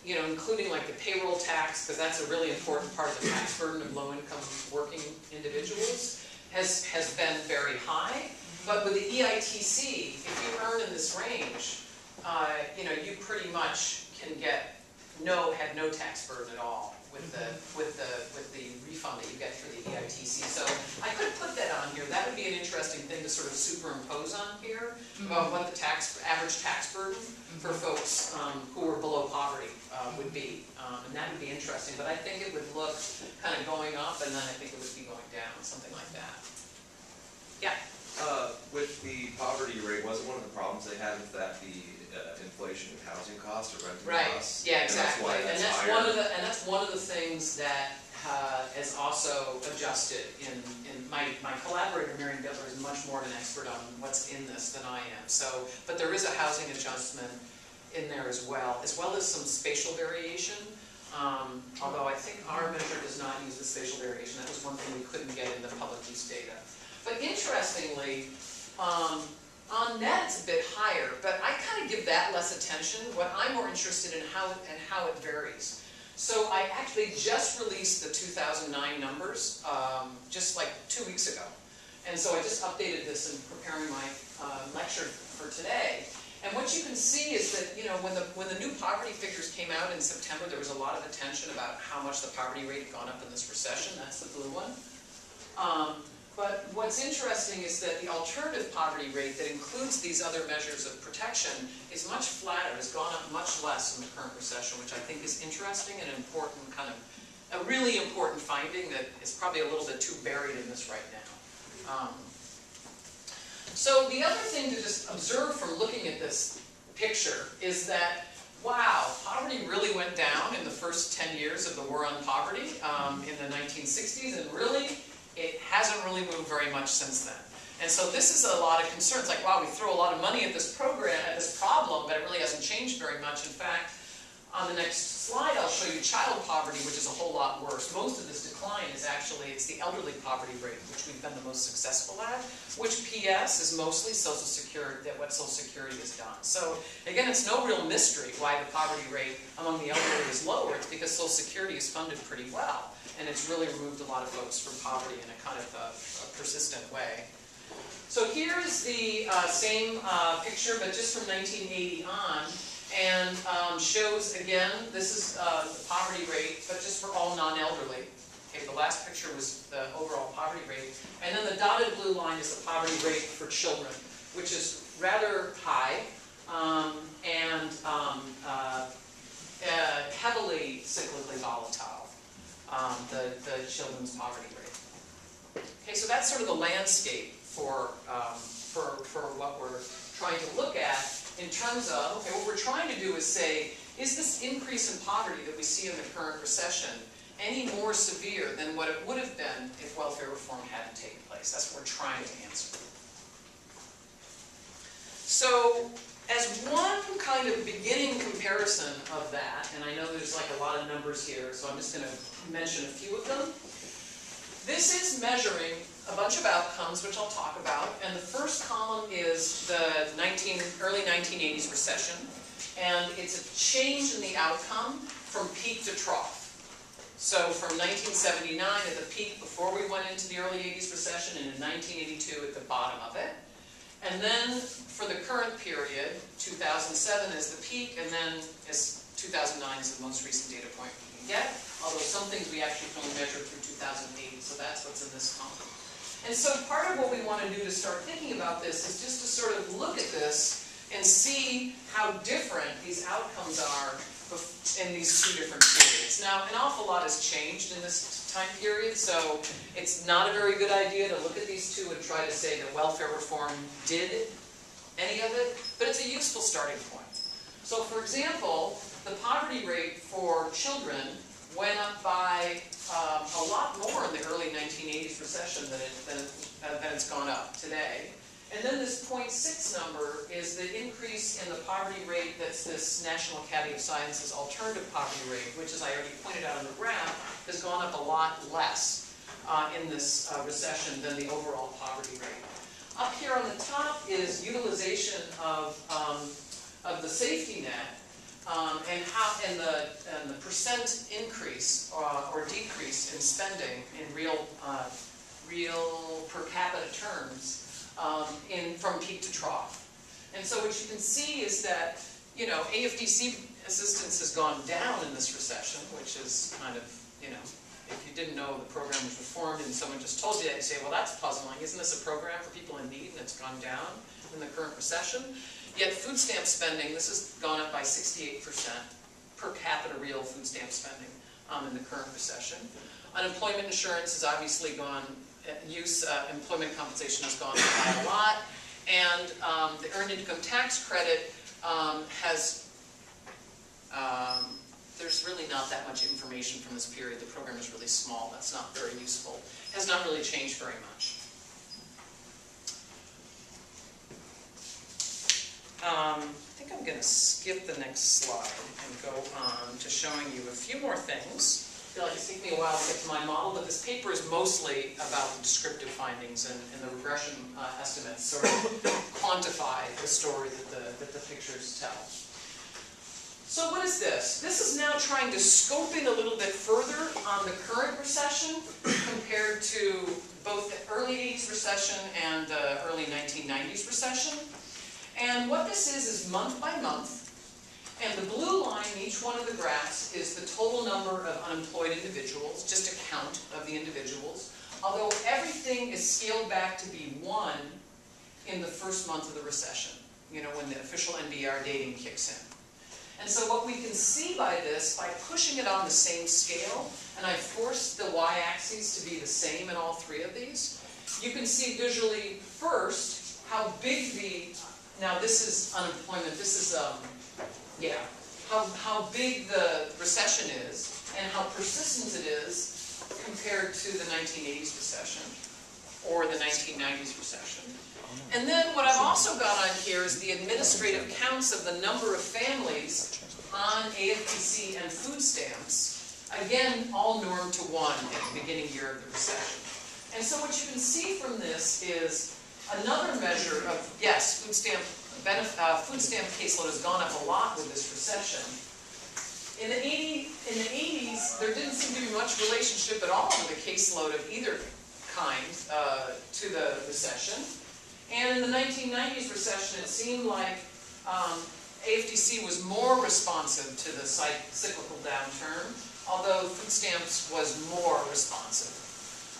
including like the payroll tax, because that's a really important part of the tax burden of low-income working individuals, has been very high. But with the EITC, if you earn in this range, you pretty much can have no tax burden at all with the refund that you get through the EITC. So I could put that on here. That would be an interesting thing to sort of superimpose on here about what the average tax burden for folks who are below poverty would be. And that would be interesting. But I think it would look kind of going up, and then I think it would be going down, something like that. Yeah? With the poverty rate, wasn't one of the problems they had with that the inflation in housing costs or renting costs? Yeah, exactly. And that's one of the things that is also adjusted in my collaborator, Marion Bittler, is much more of an expert on what's in this than I am. So, but there is a housing adjustment in there as well as some spatial variation. Although I think our measure does not use the spatial variation. That was one thing we couldn't get in the public use data. But interestingly, on net it's a bit higher, but I kind of give that less attention. What I'm more interested in how it varies. So I actually just released the 2009 numbers just like 2 weeks ago. And so I just updated this in preparing my lecture for today. And what you can see is that, when the new poverty figures came out in September, there was a lot of attention about how much the poverty rate had gone up in this recession. That's the blue one. But what's interesting is that the alternative poverty rate that includes these other measures of protection is much flatter, has gone up much less in the current recession, which I think is interesting and important, a really important finding that is probably a little bit too buried in this right now. So the other thing to just observe from looking at this picture is that wow, poverty really went down in the first 10 years of the war on poverty in the 1960s, and really, it hasn't really moved very much since then. And so this is a lot of concerns, like, wow, we throw a lot of money at this program, at this problem, but it really hasn't changed very much. In fact, on the next slide, I'll show you child poverty, which is a whole lot worse. Most of this decline is actually, it's the elderly poverty rate, which we've been the most successful at, which PS is mostly Social Security, what Social Security has done. So again, it's no real mystery why the poverty rate among the elderly is lower. It's because Social Security is funded pretty well, and it's really removed a lot of folks from poverty in a kind of a persistent way. So here is the same picture, but just from 1980 on, and shows, again, this is the poverty rate, but just for all non-elderly. Okay, the last picture was the overall poverty rate. And then the dotted blue line is the poverty rate for children, which is rather high and heavily cyclically volatile, the children's poverty rate. Okay, so that's sort of the landscape for what we're trying to look at in terms of, okay, what we're trying to do is say, is this increase in poverty that we see in the current recession any more severe than what it would have been if welfare reform hadn't taken place? That's what we're trying to answer. So, as one kind of beginning comparison of that, and I know there's like a lot of numbers here, so I'm just going to mention a few of them. This is measuring a bunch of outcomes, which I'll talk about, and the first column is the early 1980s recession, and it's a change in the outcome from peak to trough. So from 1979 at the peak before we went into the early 80s recession, and in 1982 at the bottom of it. And then for the current period, 2007 is the peak, and then 2009 is the most recent data point we can get, although some things we actually can only measure through 2008, so that's what's in this column. And so part of what we want to do to start thinking about this is just to sort of look at this and see how different these outcomes are in these two different periods. Now, an awful lot has changed in this time period, so it's not a very good idea to look at these two and try to say that welfare reform did any of it, but it's a useful starting point. So, for example, the poverty rate for children went up by a lot more in the early 1980s recession than it's gone up today. And then this 0.6 number is the increase in the poverty rate that's this National Academy of Sciences alternative poverty rate, which, as I already pointed out on the graph, has gone up a lot less in this recession than the overall poverty rate. Up here on the top is utilization of the safety net, and the percent increase or decrease in spending in real per capita terms from peak to trough. And so what you can see is that, you know, AFDC assistance has gone down in this recession, which is kind of, you know, if you didn't know the program was reformed and someone just told you that, you'd say, well, that's puzzling. Isn't this a program for people in need and it's gone down in the current recession? Yet food stamp spending, this has gone up by 68% per capita real food stamp spending in the current recession. Unemployment insurance has obviously gone, employment compensation has gone up by a lot, and the earned income tax credit there's really not that much information from this period. The program is really small. That's not very useful. It has not really changed very much. I think I'm going to skip the next slide and go on to showing you a few more things. I feel like it's taken me a while to get to my model, but this paper is mostly about the descriptive findings and the regression estimates sort of quantify the story that the pictures tell. So what is this? This is now trying to scope in a little bit further on the current recession compared to both the early 80s recession and the early 1990s recession. And what this is month by month, and the blue line in each one of the graphs is the total number of unemployed individuals, just a count of the individuals, although everything is scaled back to be 1 in the first month of the recession, you know, when the official NBR dating kicks in. And so what we can see by this, by pushing it on the same scale, and I forced the y-axes to be the same in all three of these, you can see visually first how big the, now this is unemployment, this is, how big the recession is and how persistent it is compared to the 1980s recession or the 1990s recession. And then what I've also got on here is the administrative counts of the number of families on AFPC and food stamps, again, all normed to 1 at the beginning year of the recession. And so what you can see from this is another measure of, yes, food stamp caseload has gone up a lot with this recession. In the 80s, there didn't seem to be much relationship at all with the caseload of either kind to the recession. And in the 1990s recession, it seemed like AFDC was more responsive to the cyclical downturn, although food stamps was more responsive.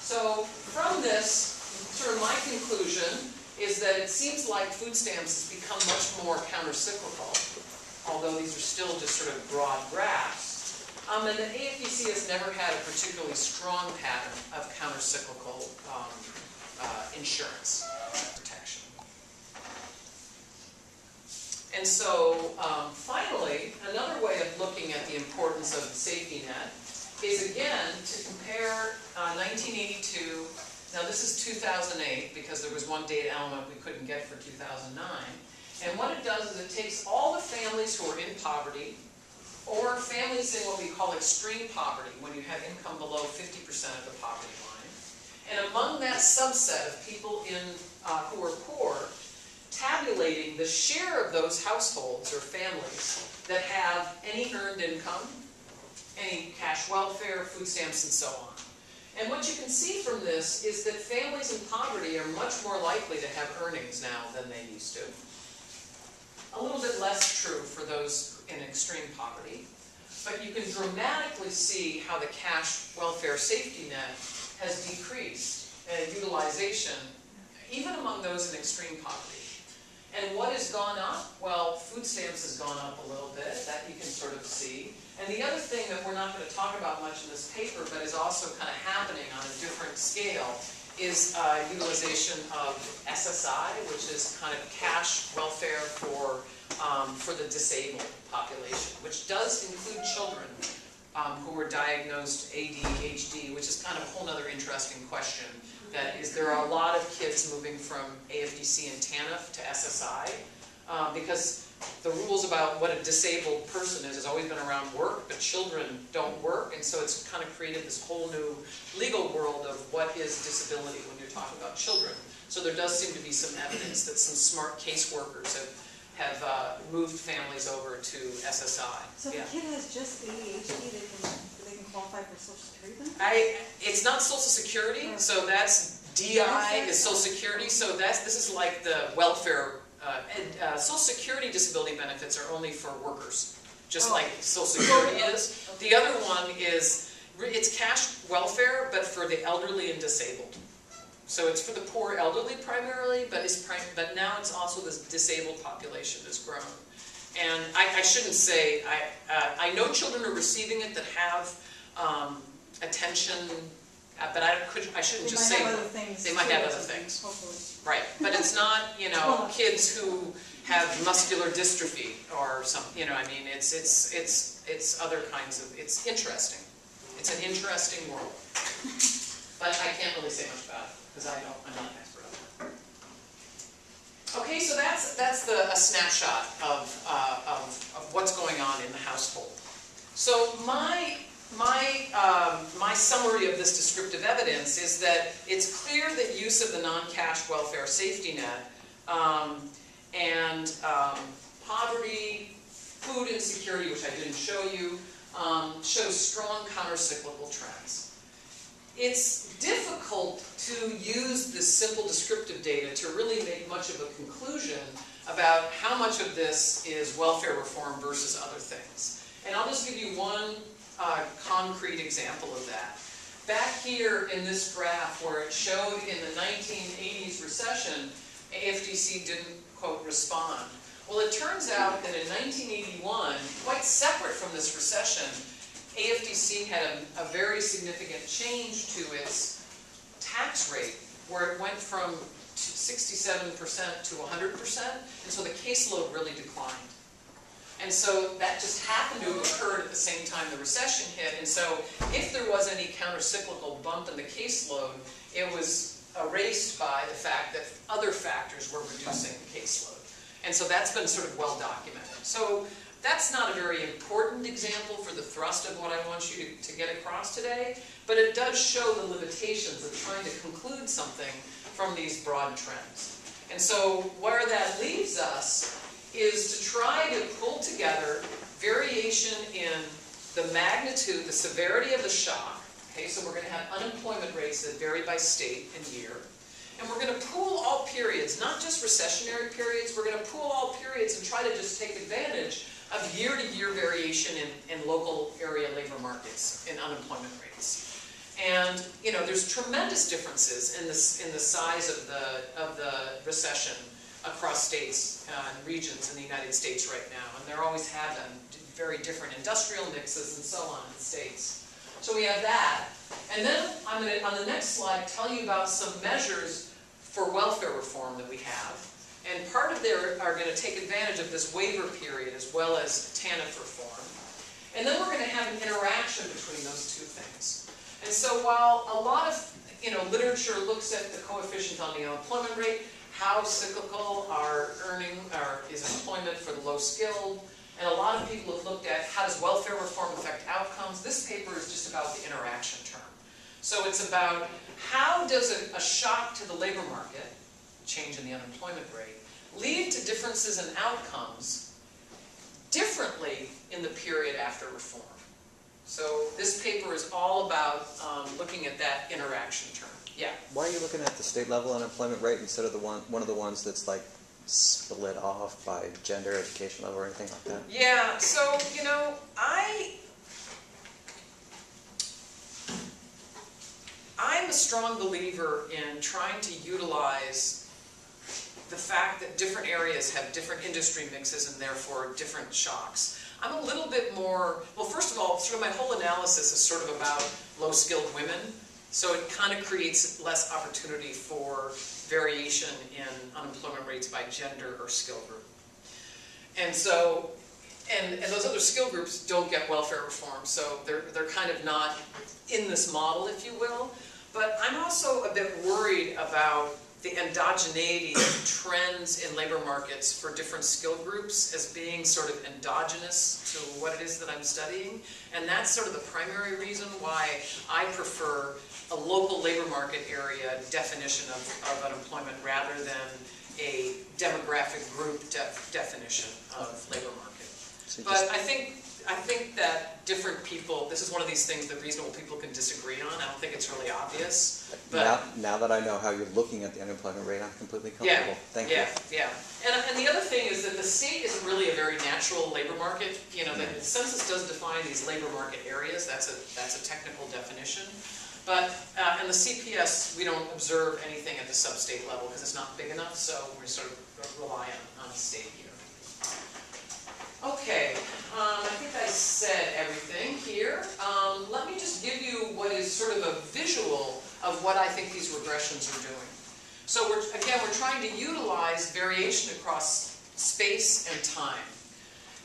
So from this, sort of my conclusion is that it seems like food stamps has become much more counter-cyclical, although these are still just sort of broad graphs. And the AFDC has never had a particularly strong pattern of counter-cyclical insurance protection. And so, finally, another way of looking at the importance of the safety net is, again, to compare 1982, now this is 2008, because there was one data element we couldn't get for 2009, and what it does is it takes all the families who are in poverty, or families in what we call extreme poverty, when you have income below 50% of the poverty line, and among that subset of people who are poor, tabulating the share of those households or families that have any earned income, any cash welfare, food stamps, and so on. And what you can see from this is that families in poverty are much more likely to have earnings now than they used to. A little bit less true for those in extreme poverty, but you can dramatically see how the cash welfare safety net has decreased utilization, even among those in extreme poverty. And what has gone up? Well, food stamps has gone up a little bit, that you can sort of see. And the other thing that we're not going to talk about much in this paper, but is also kind of happening on a different scale, is utilization of SSI, which is kind of cash welfare for the disabled population, which does include children who are diagnosed ADHD, which is kind of a whole other interesting question. That is, there are a lot of kids moving from AFDC and Tanf to SSI because the rules about what a disabled person is has always been around work, but children don't work, and so it's kind of created this whole new legal world of what is disability when you're talking about children. So there does seem to be some evidence that some smart caseworkers have moved families over to SSI. So if a kid has just ADHD, they can qualify for Social Security then? It's not Social Security, so that's DI is Social Security, so this is like the welfare. Social Security disability benefits are only for workers, just like Social Security is. The other one is, it's cash welfare, but for the elderly and disabled. So it's for the poor elderly primarily, but now it's also this disabled population has grown. And I shouldn't say, I know children are receiving it that have attention, but I shouldn't just say they might have other things. Hopefully. Right, but it's not, kids who have muscular dystrophy or something, I mean, it's other kinds of, it's interesting. It's an interesting world. But I can't really say much about it, because I'm not an expert on that. Okay, so that's a snapshot of what's going on in the household. So my summary of this descriptive evidence is that it's clear that use of the non-cash welfare safety net and poverty, food insecurity, which I didn't show you, shows strong counter-cyclical trends. It's difficult to use this simple descriptive data to really make much of a conclusion about how much of this is welfare reform versus other things. And I'll just give you one concrete example of that. Back here in this graph where it showed in the 1980s recession, AFDC didn't, quote, respond. Well, it turns out that in 1981, quite separate from this recession, AFDC had a very significant change to its tax rate, where it went from 67% to 100%, and so the caseload really declined. And so that just happened to have occurred at the same time the recession hit. And so if there was any counter-cyclical bump in the caseload, it was erased by the fact that other factors were reducing the caseload. And so that's been sort of well documented. So that's not a very important example for the thrust of what I want you to get across today, but it does show the limitations of trying to conclude something from these broad trends. And so where that leaves us is to try to pull together variation in the magnitude, the severity of the shock. Okay, so we're going to have unemployment rates that vary by state and year. And we're going to pool all periods, not just recessionary periods, we're going to pool all periods and try to just take advantage of year-to-year variation in local area labor markets in unemployment rates. And, you know, there's tremendous differences in the size of the recession across states and regions in the United States right now. And there always have been very different industrial mixes and so on in the states. So we have that. And then I'm going to, on the next slide, tell you about some measures for welfare reform that we have. And part of there are going to take advantage of this waiver period as well as Tanf reform. And then we're going to have an interaction between those two things. And so while a lot of literature looks at the coefficient on the unemployment rate, how cyclical is employment for the low skilled, and a lot of people have looked at how does welfare reform affect outcomes. This paper is just about the interaction term. So it's about how does a shock to the labor market, change in the unemployment rate, lead to differences in outcomes differently in the period after reform. So this paper is all about looking at that interaction term. Yeah? Why are you looking at the state level unemployment rate instead of one of the ones that's like split off by gender, education level, or anything like that? Yeah, so, I'm a strong believer in trying to utilize the fact that different areas have different industry mixes and therefore different shocks. I'm a little bit more, well, first of all, sort of my whole analysis is sort of about low-skilled women, so it kind of creates less opportunity for variation in unemployment rates by gender or skill group. And so, and those other skill groups don't get welfare reform, so they're kind of not in this model, if you will. But I'm also a bit worried about the endogeneity of trends in labor markets for different skill groups as being sort of endogenous to what it is that I'm studying. And that's sort of the primary reason why I prefer a local labor market area definition of unemployment rather than a demographic group definition of labor market. So but I think that different people, this is one of these things that reasonable people can disagree on. I don't think it's really obvious. But now that I know how you're looking at the unemployment rate, I'm completely comfortable. Yeah, Thank you. Yeah. And the other thing is that the state isn't really a very natural labor market. The census does define these labor market areas. That's a technical definition. But in the CPS, we don't observe anything at the sub-state level because it's not big enough, so we sort of rely on the state here. Okay, I think I said everything here. Let me just give you what is sort of a visual of what I think these regressions are doing. So we're trying to utilize variation across space and time.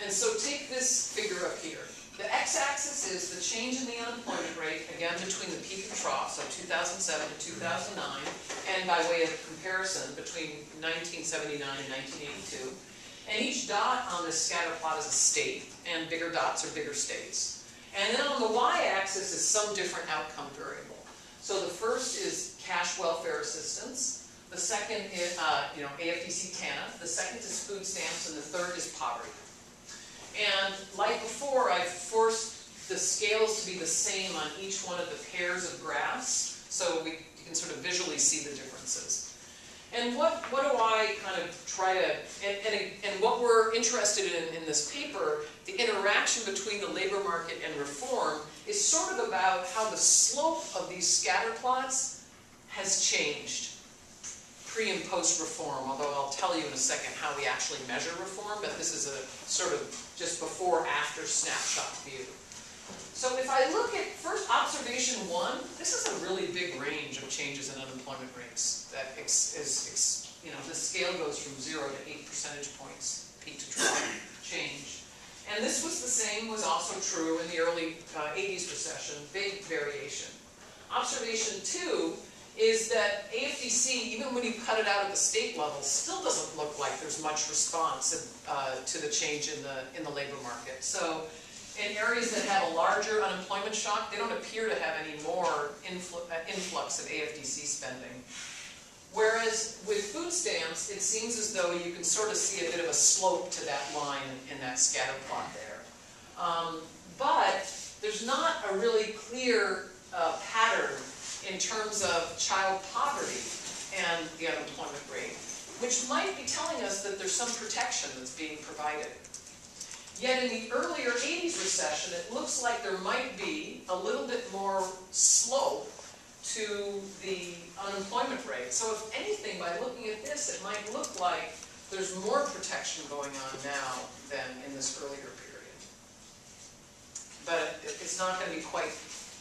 And so take this figure up here. The x-axis is the change in the unemployment rate, again, between the peak and trough, so 2007 to 2009, and by way of comparison between 1979 and 1982. And each dot on this scatter plot is a state, and bigger dots are bigger states. And then on the y-axis is some different outcome variable. So the first is cash welfare assistance. The second is, AFDC Tanf. The second is food stamps, and the third is poverty. And like before, I've forced the scales to be the same on each one of the pairs of graphs, so you can sort of visually see the differences. And what do I kind of try to, and what we're interested in this paper, the interaction between the labor market and reform, is sort of about how the slope of these scatter plots has changed pre and post reform, although I'll tell you in a second how we actually measure reform, but this is a sort of just before after snapshot view. So if I look at first observation 1, this is a really big range of changes in unemployment rates. That this scale goes from 0 to 8 percentage points, peak to trough change. And this was the same, was also true in the early 80s recession, big variation. Observation 2 is that AFDC, even when you cut it out at the state level, still doesn't look like there's much response to the change in the labor market. So in areas that have a larger unemployment shock, they don't appear to have any more influx of AFDC spending. Whereas with food stamps, it seems as though you can sort of see a bit of a slope to that line in that scatter plot there. But there's not a really clear pattern in terms of child poverty and the unemployment rate, which might be telling us that there's some protection that's being provided. Yet in the earlier 80s recession, it looks like there might be a little bit more slope to the unemployment rate. So if anything, by looking at this, it might look like there's more protection going on now than in this earlier period. But it's not going to be quite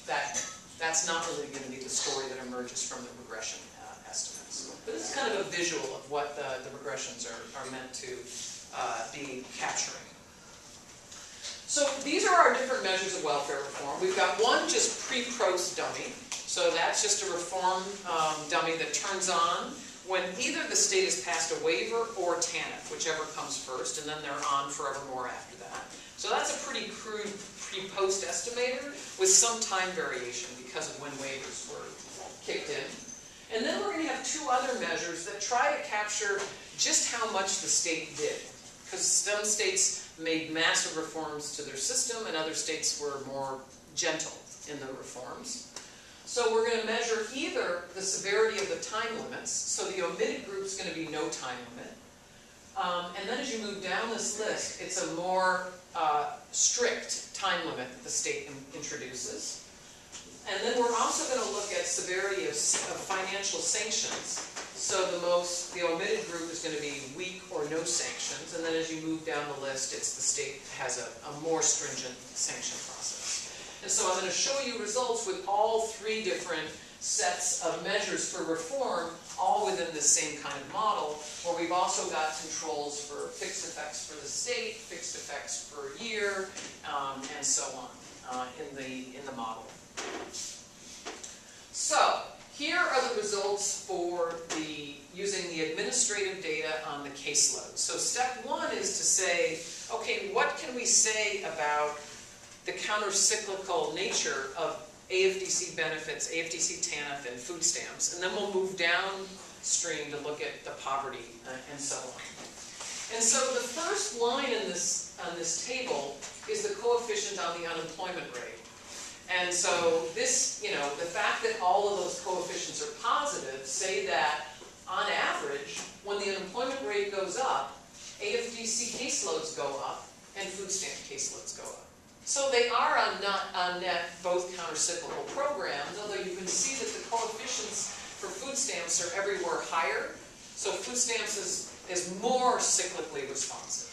that. That's not really going to be the story that emerges from the regression estimates. But this is kind of a visual of what the regressions are meant to be capturing. So these are our different measures of welfare reform. We've got one just pre-PROS dummy. So that's just a reform dummy that turns on when either the state has passed a waiver or Tanf, whichever comes first, and then they're on forevermore after that. So that's a pretty crude pre-post estimator with some time variation because of when waivers were kicked in. And then we're going to have two other measures that try to capture just how much the state did. Because some states made massive reforms to their system and other states were more gentle in the reforms. So we're going to measure either the severity of the time limits, so the omitted group is going to be no time limit. And then as you move down this list, it's a more strict time limit that the state introduces. And then we're also going to look at severity of financial sanctions. So the omitted group is going to be weak or no sanctions. And then as you move down the list, it's the state has a more stringent sanction process. And so I'm going to show you results with all three different sets of measures for reform, all within the same kind of model, where we've also got controls for fixed effects for the state, fixed effects per year, and so on in the model. So here are the results for using the administrative data on the caseload. So step one is to say, okay, what can we say about the counter-cyclical nature of AFDC benefits, AFDC TANF, and food stamps, and then we'll move downstream to look at the poverty and so on. And so the first line on this table is the coefficient on the unemployment rate. And so this, the fact that all of those coefficients are positive say that on average, when the unemployment rate goes up, AFDC caseloads go up and food stamp caseloads go up. So they are on net both counter-cyclical programs, although you can see that the coefficients for food stamps are everywhere higher. So food stamps is more cyclically responsive.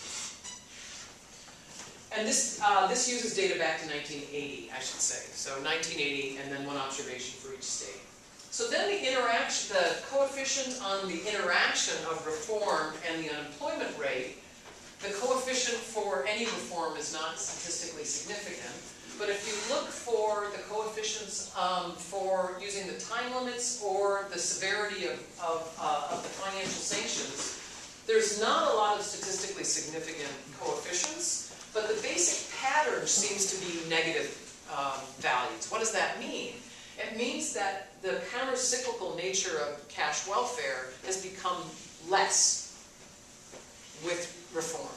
And this uses data back to 1980, I should say. So 1980, and then one observation for each state. So then the coefficient on the interaction of reform and the unemployment rate. The coefficient for any reform is not statistically significant, but if you look for the coefficients for using the time limits or the severity of the financial sanctions, there's not a lot of statistically significant coefficients, but the basic pattern seems to be negative values. What does that mean? It means that the counter-cyclical nature of cash welfare has become less with reform.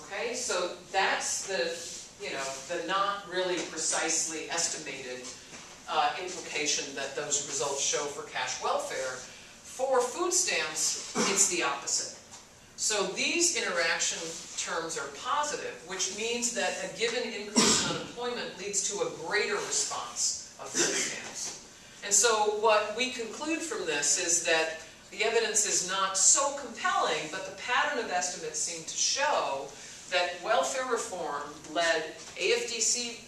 Okay, so that's the not really precisely estimated implication that those results show for cash welfare. For food stamps, it's the opposite. So these interaction terms are positive, which means that a given increase in unemployment leads to a greater response of food stamps. And so what we conclude from this is that the evidence is not so compelling, but the pattern of estimates seem to show that welfare reform led AFDC,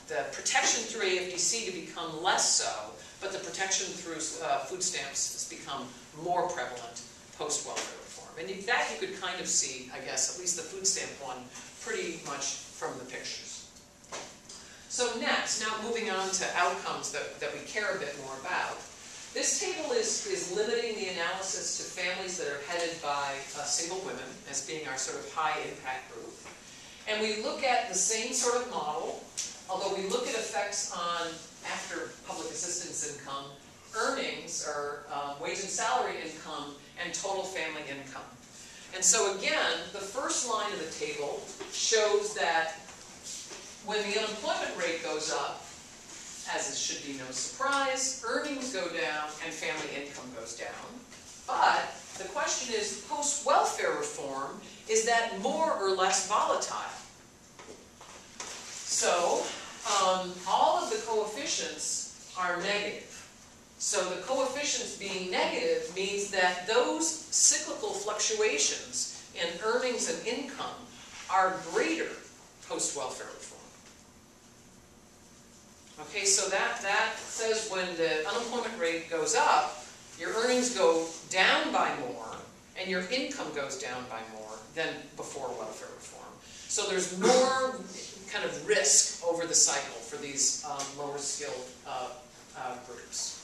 the protection through AFDC to become less so, but the protection through food stamps has become more prevalent post-welfare reform. And that you could kind of see, I guess, at least the food stamp one, pretty much from the pictures. So next, now moving on to outcomes that we care a bit more about. This table is limiting the analysis to families that are headed by single women as being our sort of high impact group. And we look at the same sort of model, although we look at effects on, after public assistance income, earnings or wage and salary income and total family income. And so again, the first line of the table shows that when the unemployment rate goes up, as it should be no surprise, earnings go down and family income goes down. But the question is, post-welfare reform, is that more or less volatile? So, all of the coefficients are negative. So the coefficients being negative means that those cyclical fluctuations in earnings and income are greater post-welfare reform. Okay, so that says when the unemployment rate goes up, your earnings go down by more, and your income goes down by more than before welfare reform. So there's more kind of risk over the cycle for these lower skilled groups.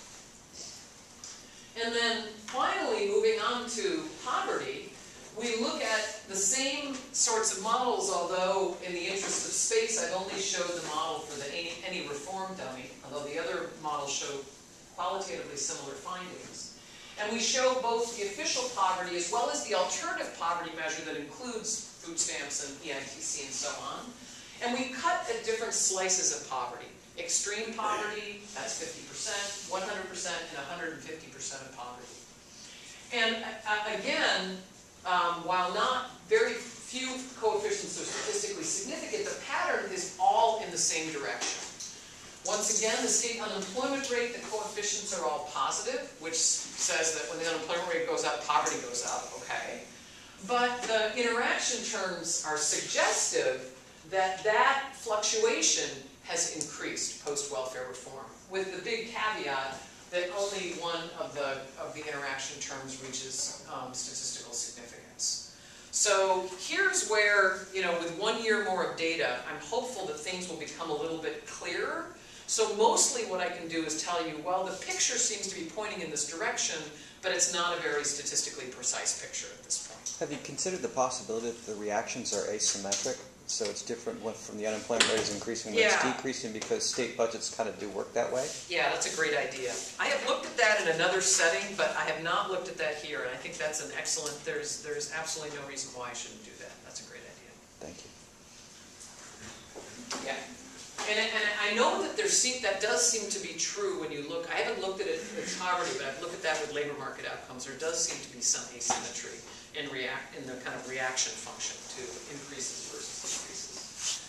And then finally, moving on to poverty, we look at the same sorts of models, although in the interest of space, I've only showed the model for the any reform dummy, although the other models show qualitatively similar findings. And we show both the official poverty as well as the alternative poverty measure that includes food stamps and EITC and so on. And we cut at different slices of poverty. Extreme poverty, that's 50%, 100%, and 150% of poverty. And again, while not very few coefficients are statistically significant, the pattern is all in the same direction. Once again, the state unemployment rate, the coefficients are all positive, which says that when the unemployment rate goes up, poverty goes up, okay? But the interaction terms are suggestive that that fluctuation has increased post-welfare reform, with the big caveat that only one of the interaction terms reaches statistical significance. So here's where, with 1 year more of data, I'm hopeful that things will become a little bit clearer. So mostly what I can do is tell you, well, the picture seems to be pointing in this direction, but it's not a very statistically precise picture at this point. Have you considered the possibility that the reactions are asymmetric? So it's different from the unemployment rate is increasing when it's decreasing because state budgets kind of do work that way? Yeah, that's a great idea. I have looked at that in another setting, but I have not looked at that here, and I think that's an excellent, there's absolutely no reason why I shouldn't do that. That's a great idea. Thank you. Yeah. And I know that that does seem to be true when you look, I haven't looked at it in poverty, but I've looked at that with labor market outcomes. There does seem to be some asymmetry in the kind of reaction function to increases versus decreases.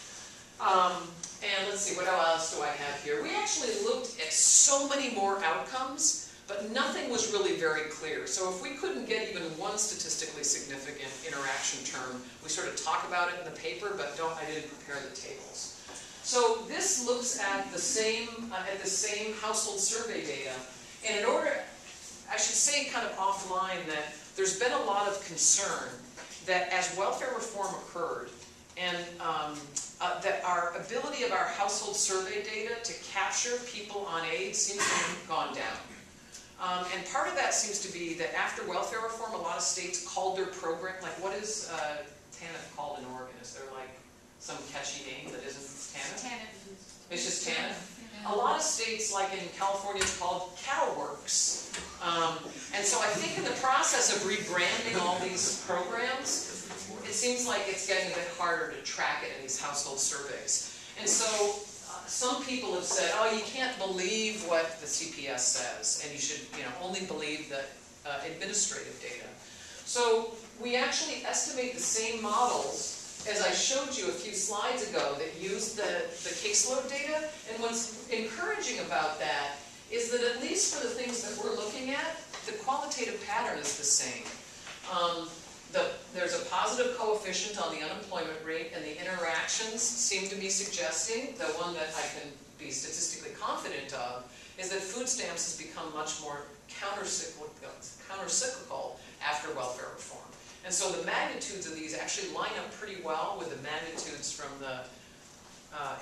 And let's see, what else do I have here? We actually looked at so many more outcomes, but nothing was really very clear. So if we couldn't get even one statistically significant interaction term, we sort of talk about it in the paper, but I didn't prepare the tables. So this looks at the same household survey data, and in order, I should say kind of offline that there's been a lot of concern that as welfare reform occurred, and that our ability of our household survey data to capture people on aid seems to have gone down. And part of that seems to be that after welfare reform, a lot of states called their program, like what is Tanf called in Oregon? Is there like some catchy name that isn't Tanf? Tanf. It's just Tanf? A lot of states, like in California, it's called CalWorks. And so I think in the process of rebranding all these programs, it seems like it's getting a bit harder to track it in these household surveys. And so some people have said, oh, you can't believe what the CPS says, and you should only believe the administrative data. So we actually estimate the same models as I showed you a few slides ago that use the caseload data. And what's encouraging about that is that at least for the things that we're looking at, the qualitative pattern is the same. There's a positive coefficient on the unemployment rate, and the interactions seem to be suggesting, the one that I can be statistically confident of, is that food stamps has become much more countercyclical after welfare reform. And so the magnitudes of these actually line up pretty well with the magnitudes from the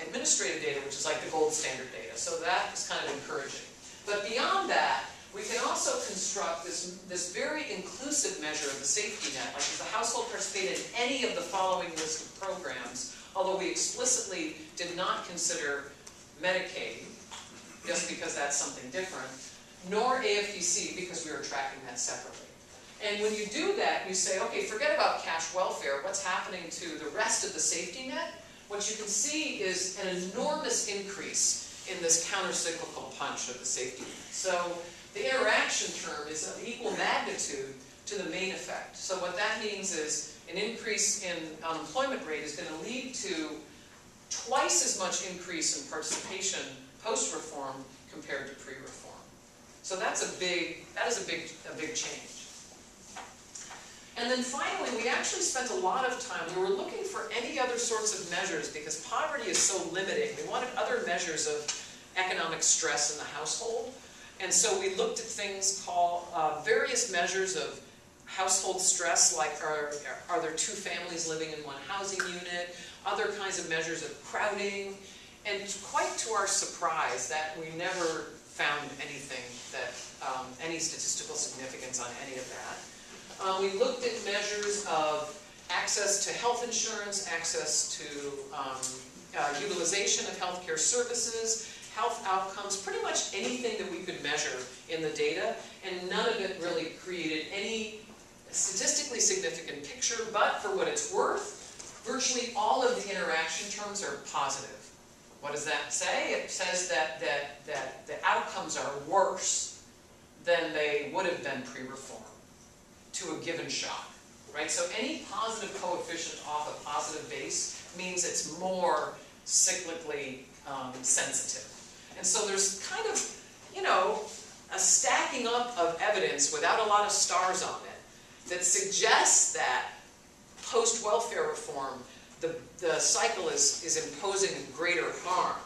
administrative data, which is like the gold standard data. So that is kind of encouraging. But beyond that, we can also construct this very inclusive measure of the safety net. Like if the household participated in any of the following list of programs, although we explicitly did not consider Medicaid, just because that's something different, nor AFDC, because we were tracking that separately. And when you do that, you say, okay, forget about cash welfare. What's happening to the rest of the safety net? What you can see is an enormous increase in this counter-cyclical punch of the safety net. So the interaction term is of equal magnitude to the main effect. So what that means is an increase in unemployment rate is going to lead to twice as much increase in participation post-reform compared to pre-reform. So that is a big change. And then finally, we actually spent a lot of time, we were looking for any other sorts of measures because poverty is so limiting. We wanted other measures of economic stress in the household. And so we looked at things called various measures of household stress, like are there two families living in one housing unit, other kinds of measures of crowding. And quite to our surprise that we never found anything that, any statistical significance on any of that. We looked at measures of access to health insurance, access to utilization of healthcare services, health outcomes, pretty much anything that we could measure in the data, and none of it really created any statistically significant picture, but for what it's worth, virtually all of the interaction terms are positive. What does that say? It says that the outcomes are worse than they would have been pre-reform to a given shock, right? So any positive coefficient off a positive base means it's more cyclically sensitive. And so there's kind of, you know, a stacking up of evidence without a lot of stars on it that suggests that post-welfare reform, the cycle is imposing greater harm.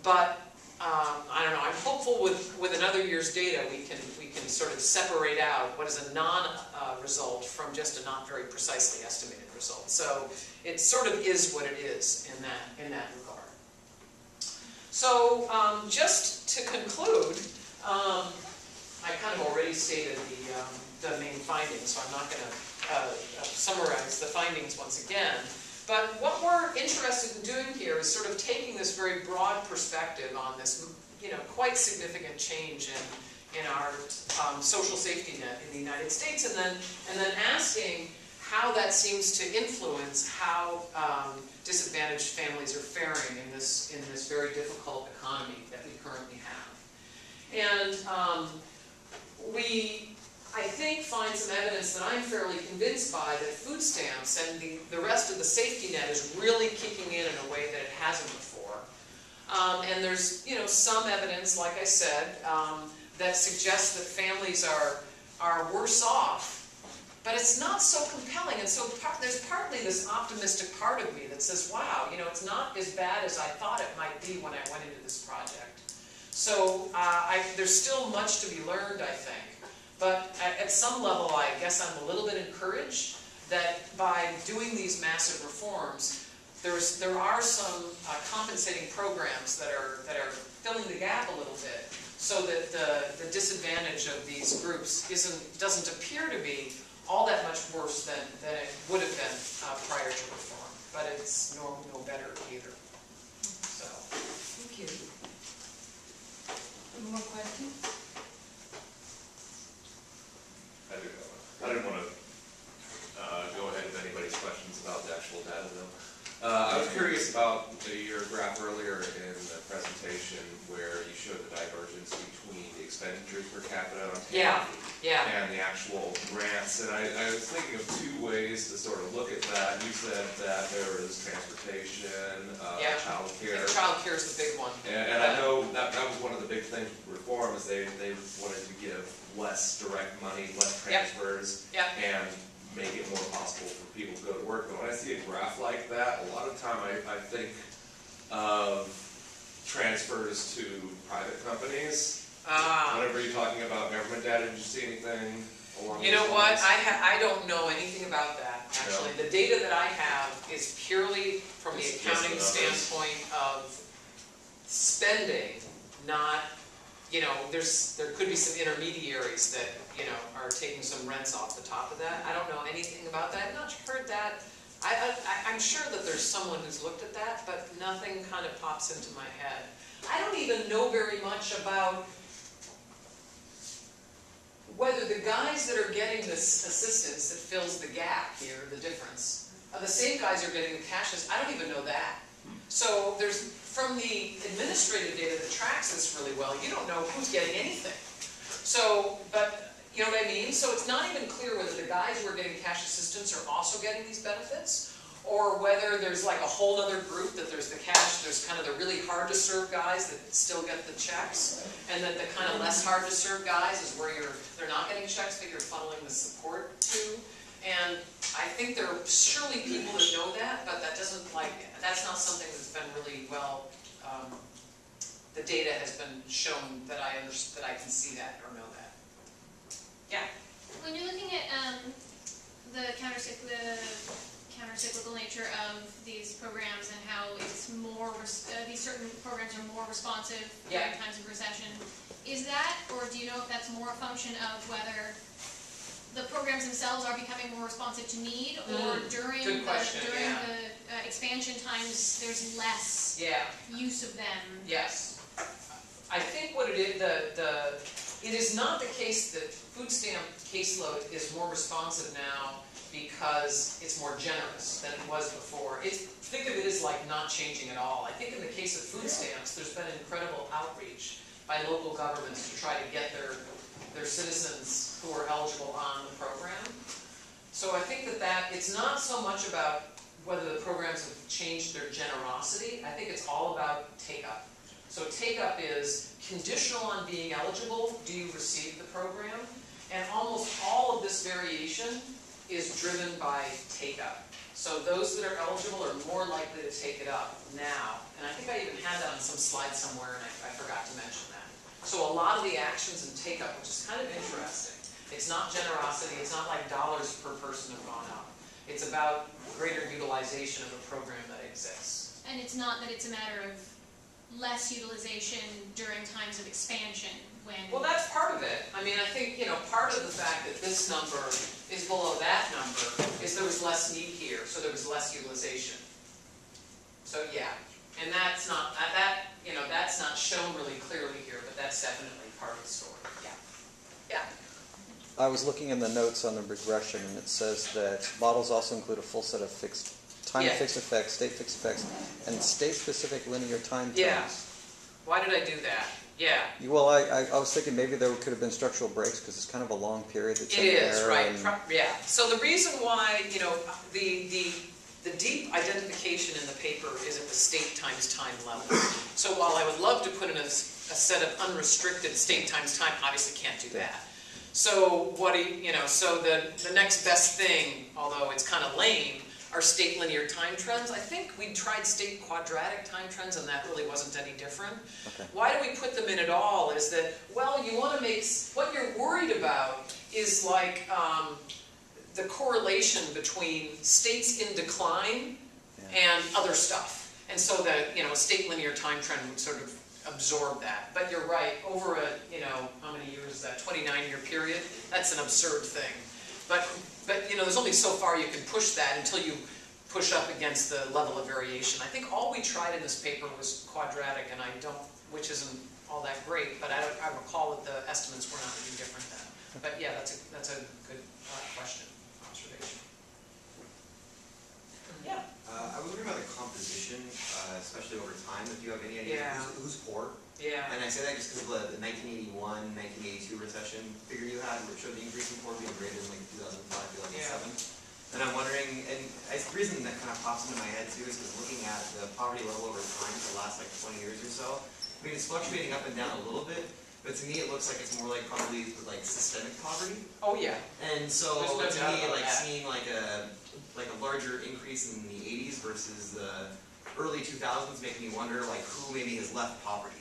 But I don't know, I'm hopeful with another year's data we can sort of separate out what is a non-result from just a not very precisely estimated result. So it sort of is what it is in that regard. So just to conclude, I kind of already stated the main findings, so I'm not going to summarize the findings once again. But what we're interested in doing here is sort of taking this very broad perspective on this, you know, quite significant change in our social safety net in the United States, and then asking how that seems to influence how disadvantaged families are faring in this very difficult economy that we currently have. And we, I think, find some evidence that I'm fairly convinced by that food stamps and the rest of the safety net is really kicking in a way that it hasn't before. And there's, you know, some evidence, like I said, that suggests that families are worse off. But it's not so compelling, and so there's partly this optimistic part of me that says, wow, you know, it's not as bad as I thought it might be when I went into this project. So there's still much to be learned, I think. But at some level, I guess I'm a little bit encouraged that by doing these massive reforms, there are some compensating programs that are filling the gap a little bit, so that the disadvantage of these groups doesn't appear to be all that much worse than it would have been prior to reform. But it's no better either. So. Thank you. Any more questions? I do have one. I didn't want to go ahead with anybody's questions about the actual data, though. I was curious about your graph earlier in the presentation where you showed the divergence between the expenditures per capita on Tanf and the actual grants. And I was thinking of two ways to sort of look at that. You said that there was transportation, child care. Child care is the big one. And I know that was one of the big things with reform is they wanted to give less direct money, less transfers, and make it more possible for people to go to work. But when I see a graph like that, a lot of time I think of transfers to private companies. Whenever you're talking about government data, did you see anything along You know those what, lines? I don't know anything about that, actually. The data that I have is purely from the It's just accounting the numbers. standpoint of spending, not, you know, there could be some intermediaries that, you know, are taking some rents off the top of that. I don't know anything about that, I've not heard that. I'm sure that there's someone who's looked at that, but nothing kind of pops into my head. I don't even know very much about whether the guys that are getting this assistance that fills the gap here, the difference, are the same guys who are getting the cashes. I don't even know that. So there's, from the administrative data that tracks this really well, you don't know who's getting anything. So, but, you know what I mean? So it's not even clear whether the guys who are getting cash assistance are also getting these benefits, or whether there's like a whole other group that there's the cash, there's kind of the really hard to serve guys that still get the checks, and then the kind of less hard to serve guys is where they're not getting checks, but you're funneling the support to. And I think there are surely people that know that, but that doesn't that's not something that's been really well, the data has been shown that I can see that or know that. Yeah. When you're looking at the countercyclical nature of these programs and how it's more, these certain programs are more responsive during times of recession, is that, or do you know if that's more a function of whether the programs themselves are becoming more responsive to need, or during the expansion times there's less use of them? Yes. I think what it is, it is not the case that food stamp caseload is more responsive now because it's more generous than it was before. Think of it as like not changing at all. I think in the case of food stamps, there's been incredible outreach by local governments to try to get their citizens who are eligible on the program. So I think that it's not so much about whether the programs have changed their generosity. I think it's all about take-up. So take-up is conditional on being eligible, do you receive the program? And almost all of this variation is driven by take-up. So those that are eligible are more likely to take it up now. And I think I even had that on some slide somewhere, and I forgot to mention that. So a lot of the actions in take-up, which is kind of interesting. It's not generosity, it's not like dollars per person have gone up. It's about greater utilization of a program that exists. And it's not that it's a matter of less utilization during times of expansion when... Well, that's part of it. I mean, I think, you know, part of the fact that this number is below that number is there was less need here, so there was less utilization. So yeah, and that's not, you know, that's not shown really clearly here, but that's definitely part of the story. Yeah. Yeah. I was looking in the notes on the regression, and it says that models also include a full set of fixed effects, state fixed effects, and state-specific linear time terms. Yeah. Why did I do that? Yeah. Well, I was thinking maybe there could have been structural breaks because it's kind of a long period that's in there. It is, right. Yeah. So the reason why, you know, the deep identification in the paper is at the state times time level. So while I would love to put in a set of unrestricted state times time, obviously can't do that. So what do you know, so the next best thing, although it's kind of lame, are state linear time trends. I think we tried state quadratic time trends and that really wasn't any different. Okay. Why do we put them in at all is that, well, you want to make, what you're worried about is like the correlation between states in decline and other stuff. And so that, you know, a state linear time trend would sort of absorb that. But you're right, over a, you know, how many years is that, 29-year period? That's an absurd thing. But you know, there's only so far you can push that until you push up against the level of variation. I think all we tried in this paper was quadratic, and which isn't all that great, but I recall that the estimates were not any different then. But yeah, that's a good question, observation. Yeah. I was wondering about the composition, especially over time, if you have any idea who's poor. Yeah. And I say that just because of the 1981, 1982 recession figure you had, which showed the increase in poor being greater than like 2005, 2007. And I'm wondering, and the reason that kind of pops into my head too is because looking at the poverty level over time for the last like 20 years or so, I mean, it's fluctuating up and down a little bit, but to me it looks like it's more like probably like systemic poverty. Oh yeah. And so to me, like seeing like a larger increase in the 80s versus the early 2000s make me wonder like who maybe has left poverty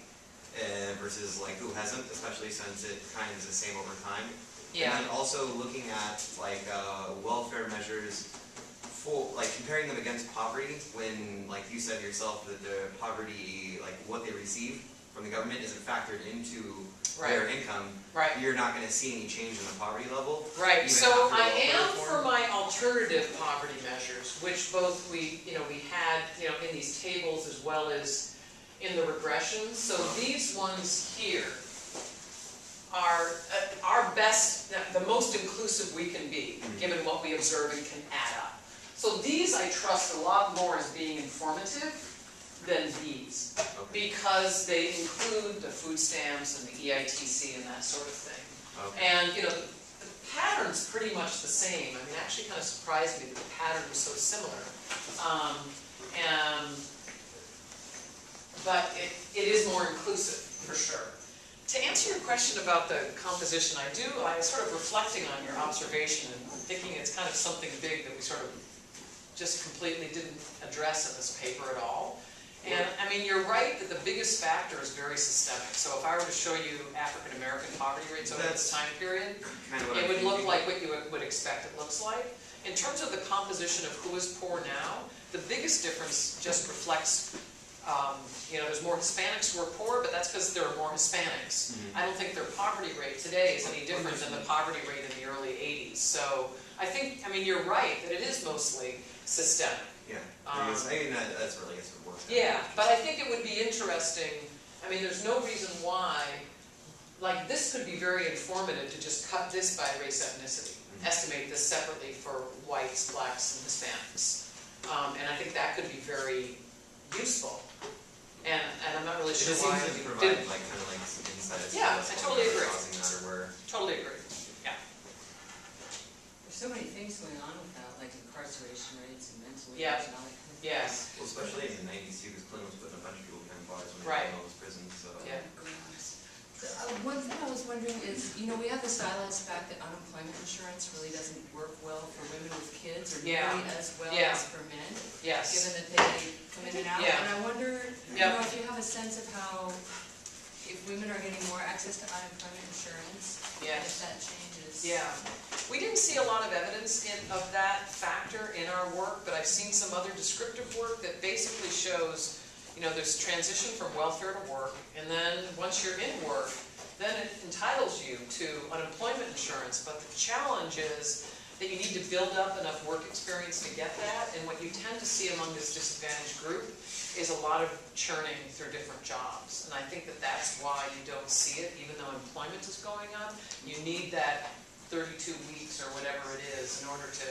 versus like who hasn't, especially since it kind of is the same over time. Yeah. And then also looking at like welfare measures for like comparing them against poverty when like you said yourself that the poverty like what they receive from the government isn't factored into their income. Right. You're not going to see any change in the poverty level. Right. even So after I welfare am reform. for my alternative poverty measures, which both we had in these tables as well as in the regressions. So these ones here are our best, the most inclusive we can be, given what we observe and can add up. So these I trust a lot more as being informative than these, because they include the food stamps and the EITC and that sort of thing. And the pattern's pretty much the same. I mean, it actually kind of surprised me that the pattern was so similar. But it is more inclusive, for sure. To answer your question about the composition, I was sort of reflecting on your observation and thinking it's kind of something big that we sort of just completely didn't address in this paper at all. And I mean, you're right that the biggest factor is very systemic. So if I were to show you African American poverty rates over this time period, it would look like what you would expect it looks like. In terms of the composition of who is poor now, the biggest difference just reflects there's more Hispanics who are poor, but that's because there are more Hispanics. I don't think their poverty rate today is any different than the poverty rate in the early 80s. So I mean, you're right that it is mostly systemic. Yeah, I mean, that's really a good work. Yeah, but I think it would be interesting. I mean, there's no reason why, like this could be very informative to just cut this by race ethnicity, estimate this separately for whites, blacks, and Hispanics. And I think that could be very useful. And I'm not really sure why it we provide didn't. like kind of like some insights. Yeah, I totally agree. Causing that or where. Totally agree. Yeah. There's so many things going on with that, like incarceration rates and mental Yeah. illness and all that kind of thing. Yes. Well, especially in the 90s too, because Clinton was putting a bunch of people behind bars when Right. they were in all those prisons. So. Yeah. One thing I was wondering is, we have this stylized fact that unemployment insurance really doesn't work well for women with kids, or nearly as well as for men, Yes. given that they come in and out. Yeah. And I wonder, if you have a sense of how, if women are getting more access to unemployment insurance, and if that changes. Yeah. We didn't see a lot of evidence of that factor in our work, but I've seen some other descriptive work that basically shows there's transition from welfare to work, and then once you're in work, then it entitles you to unemployment insurance. But the challenge is that you need to build up enough work experience to get that, and what you tend to see among this disadvantaged group is a lot of churning through different jobs. And I think that that's why you don't see it, even though employment is going up. You need that 32 weeks or whatever it is in order to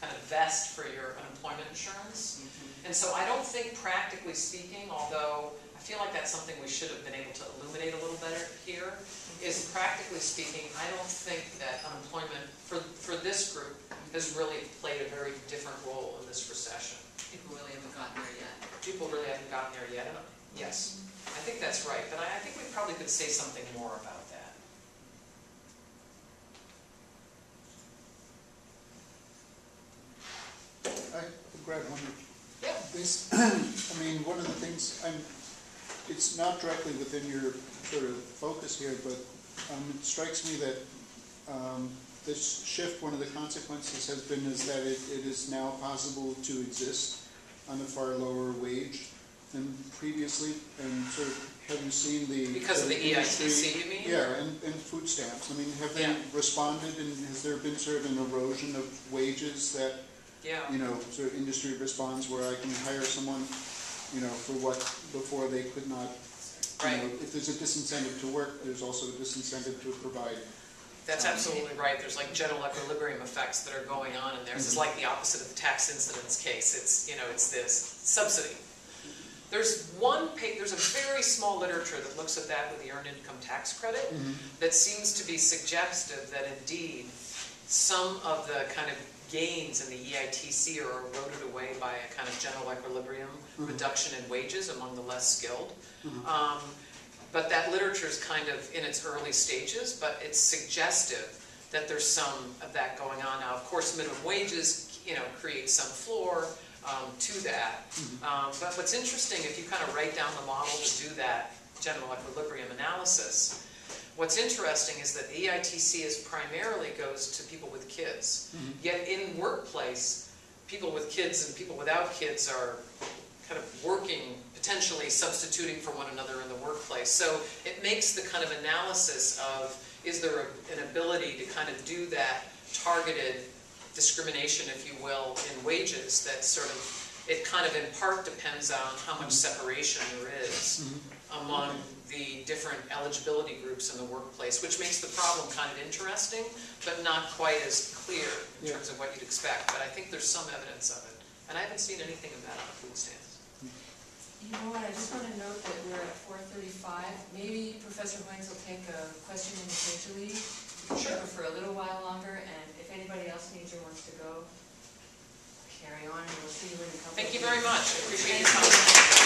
kind of vest for your unemployment insurance. And so I don't think, practically speaking, although I feel like that's something we should have been able to illuminate a little better here, is practically speaking, I don't think that unemployment for this group has really played a very different role in this recession. People really haven't gotten there yet. People really haven't gotten there yet. Yes, I think that's right, but I think we probably could say something more about that. Grab one. Yeah. This, one of the things, it's not directly within your sort of focus here, but it strikes me that this shift, one of the consequences has been is that it is now possible to exist on a far lower wage than previously, and sort of have you seen the... Because of the EITC, you mean? Yeah, and food stamps. Have they responded, and has there been sort of an erosion of wages that sort of industry responds where I can hire someone, for what before they could not, if there's a disincentive to work, there's also a disincentive to provide. That's absolutely right. There's like general equilibrium effects that are going on in there. This is like the opposite of the tax incidence case. It's, it's this subsidy. There's a very small literature that looks at that with the earned income tax credit that seems to be suggestive that indeed some of the kind of gains in the EITC are eroded away by a kind of general equilibrium reduction in wages among the less skilled. But that literature is kind of in its early stages, but it's suggestive that there's some of that going on now. Of course, minimum wages, create some floor to that. But what's interesting, if you kind of write down the model to do that general equilibrium analysis, What's interesting is that EITC primarily goes to people with kids. Yet in workplace, people with kids and people without kids are kind of working, potentially substituting for one another in the workplace. So it makes the kind of analysis of, is there an ability to kind of do that targeted discrimination, if you will, in wages that sort of, it kind of in part depends on how much separation there is among the different eligibility groups in the workplace, which makes the problem kind of interesting, but not quite as clear in terms of what you'd expect. But I think there's some evidence of it. And I haven't seen anything of that on food stamps. You know what, I just want to note that we're at 4:35. Maybe Professor Hoynes will take a question individually. Sure. For a little while longer, and if anybody else needs or wants to go, carry on, and we'll see you in a couple of Thank you weeks. very much. I appreciate your time.